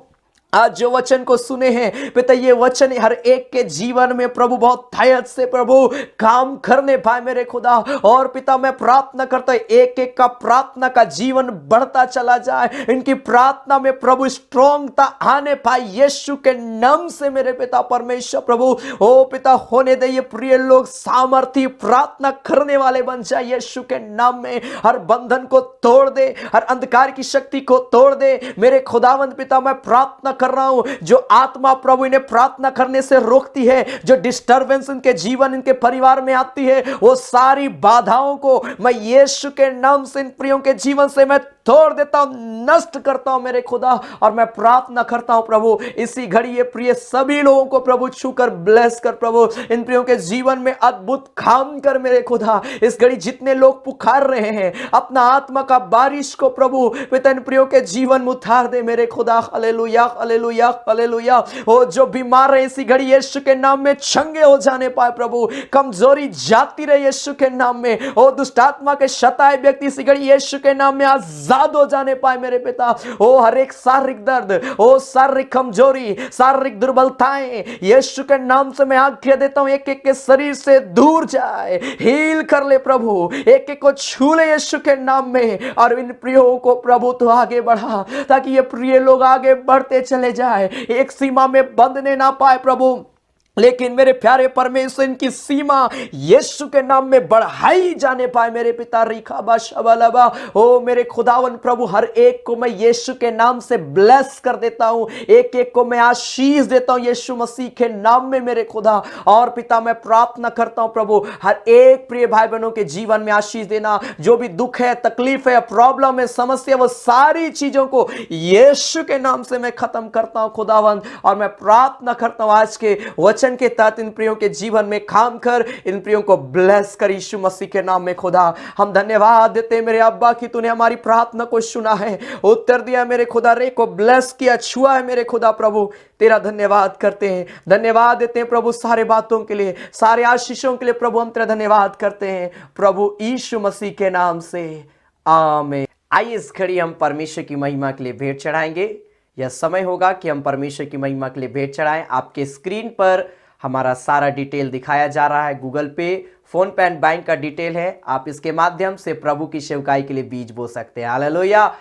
आज जो वचन को सुने हैं पिता, ये वचन हर एक के जीवन में प्रभु बहुत धैर्य से प्रभु काम करने पाए मेरे खुदा। और पिता, मैं प्रार्थना करता हूं एक एक का प्रार्थना का जीवन बढ़ता चला जाए। इनकी प्रार्थना में प्रभु स्ट्रॉन्गता आने पाए यीशु के नाम से मेरे पिता परमेश्वर प्रभु। ओ पिता, होने दे ये प्रिय लोग सामर्थी प्रार्थना करने वाले बन जाए यीशु के नाम में। हर बंधन को तोड़ दे, हर अंधकार की शक्ति को तोड़ दे मेरे खुदावंद पिता। मैं प्रार्थना कर रहा हूं, जो आत्मा प्रभु इन्हें प्रार्थना करने से रोकती है, जो डिस्टर्बेंस इनके जीवन, इनके परिवार में आती है, वो सारी बाधाओं को मैं यीशु के नाम से इन प्रियों के जीवन से मैं तोड़ देता हूं, नष्ट करता हूं मेरे खुदा। और मैं प्रार्थना करता हूं प्रभु, इसी घड़ी ये प्रिय सभी लोगों को प्रभु छूकर ब्लेस कर प्रभु। इन प्रियों के जीवन में अद्भुत काम कर मेरे खुदा। इस घड़ी जितने लोग पुकार रहे हैं, अपना आत्मा का बारिश को प्रभु पिता इन प्रियों के जीवन में उतार दे मेरे खुदा। Hallelujah, hallelujah, hallelujah. ओ जो बीमार है इसी घड़ी यीशु के नाम में चंगे हो जाने पाए प्रभु। कमजोरी जाती रहे यीशु के नाम में। ओ दुष्ट आत्मा के शताए व्यक्ति इसी घड़ी यीशु के नाम में आजाद हो जाने पाए मेरे पिता। ओ हर एक शारीरिक दर्द, ओ शारीरिक कमजोरी, शारीरिक दुर्बलताएं यीशु के नाम से मैं आज्ञा देता हूं, एक एक के शरीर से दूर जाए। हील कर ले प्रभु, एक एक को छू ले यीशु के नाम में। और इन प्रियों को प्रभु तो आगे बढ़ा, ताकि ये प्रिय लोग आगे बढ़ते चले जाए, एक सीमा में बंधने ना पाए प्रभु। लेकिन मेरे प्यारे परमेश्वर, इनकी सीमा यीशु के नाम में बढ़ाई जाने पाए मेरे पिता। रिखाबा शबलबा। ओ मेरे खुदावन प्रभु, हर एक को मैं यीशु के नाम से ब्लेस कर देता हूं, एक एक को मैं आशीष देता हूं यीशु मसीह के नाम में मेरे खुदा। और पिता, मैं प्रार्थना करता हूं प्रभु, हर एक प्रिय भाई बहनों के जीवन में आशीष देना। जो भी दुख है, तकलीफ है, प्रॉब्लम है, समस्या, वो सारी चीजों को यीशु के नाम से मैं खत्म करता हूं खुदावन। और मैं प्रार्थना करता हूं आज के वचन के तहत इन प्रियों के जीवन में काम कर, इन प्रियों को ब्लेस कर यीशु मसीह के नाम में खुदा। हम धन्यवाद देते हैं मेरे अब्बा कि तूने हमारी प्रार्थना को सुना है, उत्तर दिया मेरे खुदा, रे को ब्लेस किया, छुआ है मेरे खुदा प्रभु। तेरा धन्यवाद करते हैं, धन्यवाद देते हैं प्रभु सारे बातों के लिए, सारे आशीषों के लिए प्रभु। हम तेरा धन्यवाद करते हैं प्रभु यीशु मसीह के नाम से, आमीन। आइए इस घड़ी हम परमेश्वर की महिमा के लिए भेंट चढ़ाएंगे। यह समय होगा कि हम परमेश्वर की महिमा के लिए भेंट चढ़ाएं। आपके स्क्रीन पर हमारा सारा डिटेल दिखाया जा रहा है। गूगल पे, फोन पे एंड बैंक का डिटेल है। आप इसके माध्यम से प्रभु की सेवकाई के लिए बीज बो सकते हैं। हालेलुया।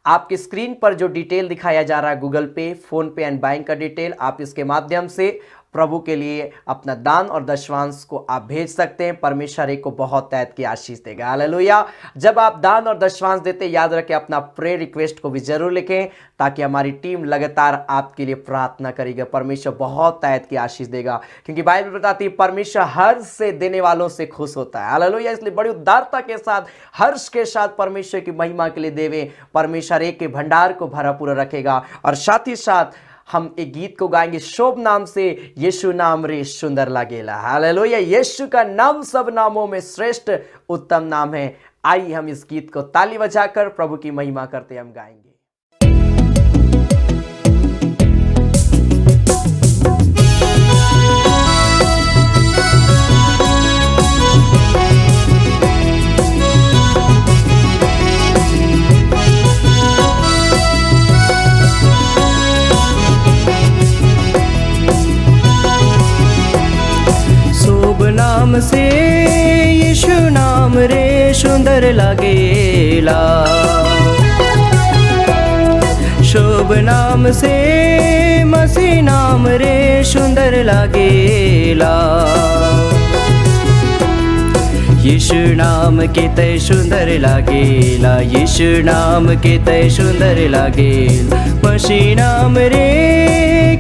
आपकी स्क्रीन पर जो डिटेल दिखाया जा रहा है, गूगल पे, फोन पे एंड बैंक का डिटेल, आप इसके माध्यम से प्रभु के लिए अपना दान और दशवांश को आप भेज सकते हैं। परमेश्वर एक को बहुत तहत की आशीष देगा। हालेलुया। जब आप दान और दशवांश देते, याद रखें अपना प्रेयर रिक्वेस्ट को भी जरूर लिखें, ताकि हमारी टीम लगातार आपके लिए प्रार्थना करेगी। परमेश्वर बहुत तहत की आशीष देगा, क्योंकि बाइबल बताती है परमेश्वर हर्ष से देने वालों से खुश होता है। हालेलुया। इसलिए बड़ी उदारता के साथ, हर्ष के साथ परमेश्वर की महिमा के लिए देवें। परमेश्वर एक के भंडार को भरा पूरा रखेगा। और साथ ही साथ हम एक गीत को गाएंगे शोभ नाम से, यीशु नाम रे सुंदर लागेला। हालेलुया। यीशु का नाम सब नामों में श्रेष्ठ उत्तम नाम है। आइए हम इस गीत को ताली बजाकर प्रभु की महिमा करते हम गाएंगे। नाम से यीशु नाम रे सुंदर लागेला, शुभ नाम से मसीह नाम रे सुंदर लागेला। यीशु नाम किते सुंदर लागेला, यीशु नाम किते सुंदर लागेला। मसीह नाम रे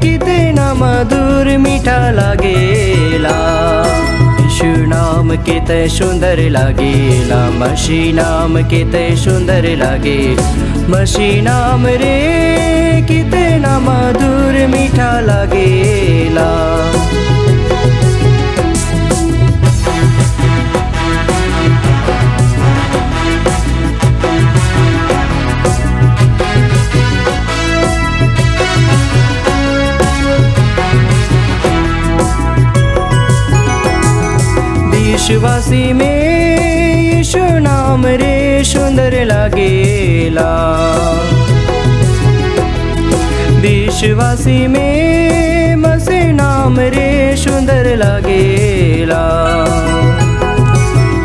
कितना मधुर मीठा लागेला, यीशु नाम किते सुंदर लागेला। मसीह नाम किते सुंदर लागेला, मसीह नाम रे कितना मधुर मीठा लागेला। विश्वासी में यीशु नाम रे सुंदर लागेला, विश्वासी में मसीह नाम रे सुंदर लागेला।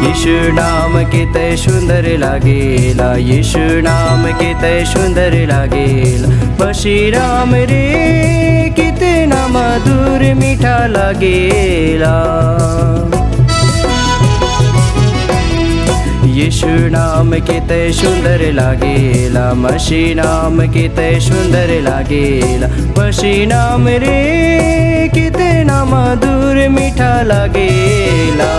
यीशु नाम किते सुंदर लागेला, यीशु नाम किते सुंदर लागेला। मसीह नाम रे कितना मधुर मीठा लागेला। यीशु नाम किते सुंदर लागेला, मसीह नाम किते सुंदर लागेला। मसीह नाम रे कितना मधुर मीठा लागेला।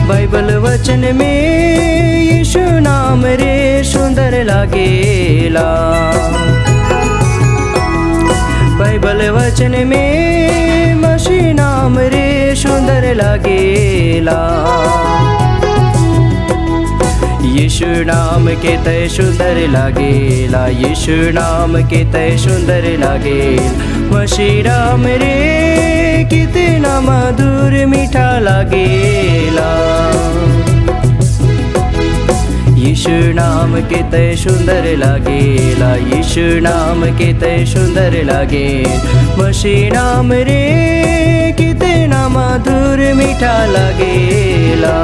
बाइबल वचन में यीशु नाम रे सुंदर लागेला, बाइबल वचन में मसीह नाम रे सुंदर लागेला। यीशु नाम किते सुंदर लागेला, यीशु नाम किते सुंदर लागेला। मसीह नाम रे कितना मधुर मीठा लागेला। यीशु नाम किते सुंदर लागेला, यीशु नाम किते सुंदर लागेला। मसीह नाम रे कितना मधुर मीठा लागेला।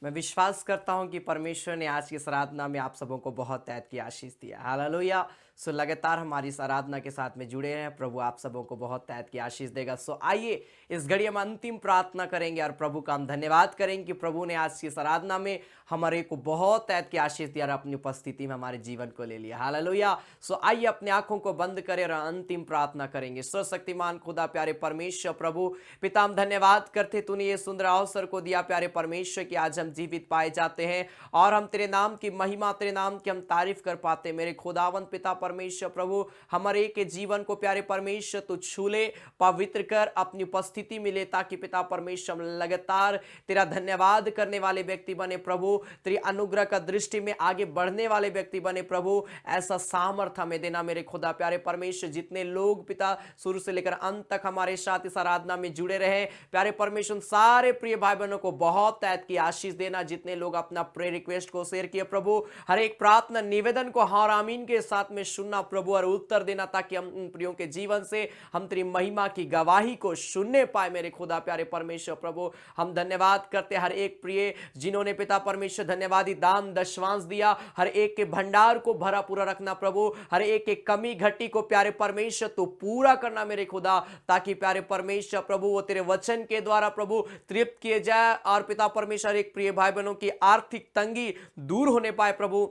मैं विश्वास करता हूं कि परमेश्वर ने आज की इस आराधना में आप सबों को बहुत तैद की आशीष दिया। हालेलुया। सो लगातार हमारी इस आराधना के साथ में जुड़े हैं। प्रभु आप सबों को बहुत तैद की आशीष देगा। सो आइए इस घड़ी हम अंतिम प्रार्थना करेंगे और प्रभु का हम धन्यवाद करेंगे कि प्रभु ने आज की इस आराधना में हमारे को बहुत तैद की आशीष दिया और अपनी उपस्थिति में हमारे जीवन को ले लिया। हालेलुया। सो आइए अपने आंखों को बंद करें और अंतिम प्रार्थना करेंगे। सर्वशक्तिमान खुदा प्यारे परमेश्वर प्रभु पिता हम धन्यवाद करते, तूने ये सुंदर अवसर को दिया प्यारे परमेश्वर कि आज हम जीवित पाए जाते हैं और हम तेरे नाम की महिमा, तेरे नाम की हम तारीफ कर पाते। मेरे खुदावंद पिता परमेश्वर प्रभु हमारे के जीवन को प्यारे परमेश्वर तू छू ले, पवित्र कर, अपनी उपस्थिति मिले ताकि पिता परमेश्वर हम लगातार तेरा धन्यवाद करने वाले व्यक्ति बने प्रभु, तेरी अनुग्रह का दृष्टि में आगे बढ़ने वाले व्यक्ति बने प्रभु। ऐसा सामर्थ्य हमें देना मेरे खुदा प्यारे परमेश्वर। जितने लोग पिता शुरू से लेकर अंत तक हमारे साथ इस आराधना में जुड़े रहे प्यारे परमेश्वर, सारे प्रिय भाई बहनों को बहुत तैद की आशीष देना। जितने लोग अपना प्रेयर रिक्वेस्ट को शेयर किए प्रभु, हर एक प्रार्थना निवेदन को हार आमीन के साथ में सुनना प्रभु और उत्तर देना, ताकि हम उन प्रियों के जीवन से हम तेरी महिमा की गवाही को सुनने पाए मेरे खुदा प्यारे परमेश्वर प्रभु। हम धन्यवाद करते हर एक प्रिय जिन्होंने पिता परमेश्वर धन्यवादी दान दशवांश दिया, हर एक के भंडार को भरा पूरा रखना प्रभु, हर एक के कमी घटी को प्यारे परमेश्वर तो पूरा करना मेरे खुदा, ताकि प्यारे परमेश्वर प्रभु वो तेरे वचन के द्वारा प्रभु तृप्त किए जाए और पिता परमेश्वर एक प्रिय भाई बहनों की आर्थिक तंगी दूर होने पाए प्रभु।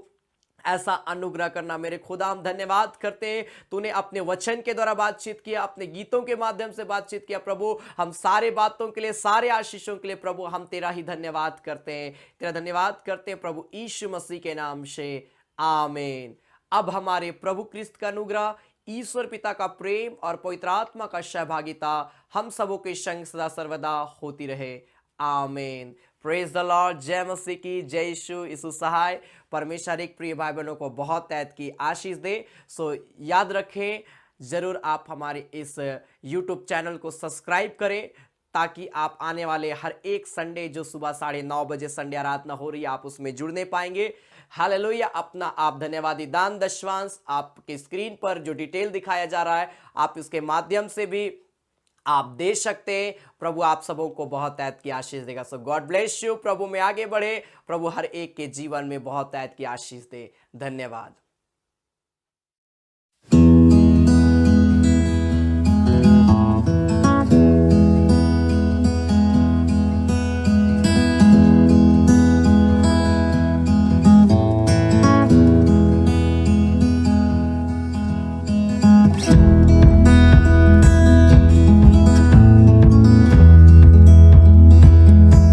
ऐसा अनुग्रह करना। मेरे खुदा हम धन्यवाद करते हैं, तूने अपने वचन के द्वारा बातचीत किया, अपने गीतों के माध्यम से बातचीत किया प्रभु। हम सारे बातों के लिए, सारे आशीषों के लिए प्रभु हम तेरा ही धन्यवाद करते हैं, तेरा धन्यवाद करते हैं प्रभु यीशु मसीह के नाम से, आमीन। अब हमारे प्रभु क्रिस्त का अनुग्रह, ईश्वर पिता का प्रेम और पवित्र आत्मा का सहभागिता हम सबों के संग सदा सर्वदा होती रहे, आमीन। Praise the Lord. जय मसीह की, जय यीशु सहाय। परमेश्वर एक प्रिय भाई बहनों को बहुत तहत की आशीष दे। सो याद रखें, जरूर आप हमारे इस YouTube चैनल को सब्सक्राइब करें, ताकि आप आने वाले हर एक संडे जो सुबह 9:30 बजे संडे आराधना हो रही है, आप उसमें जुड़ने पाएंगे। हालेलुया। अपना आप धन्यवादी दान दशवांश आपके स्क्रीन पर जो डिटेल दिखाया जा रहा है, आप इसके माध्यम से भी आप दे सकते हैं। प्रभु आप सबों को बहुत तहत की आशीष देगा। सो गॉड ब्लेस यू। प्रभु में आगे बढ़े, प्रभु हर एक के जीवन में बहुत तहत की आशीष दे। धन्यवाद।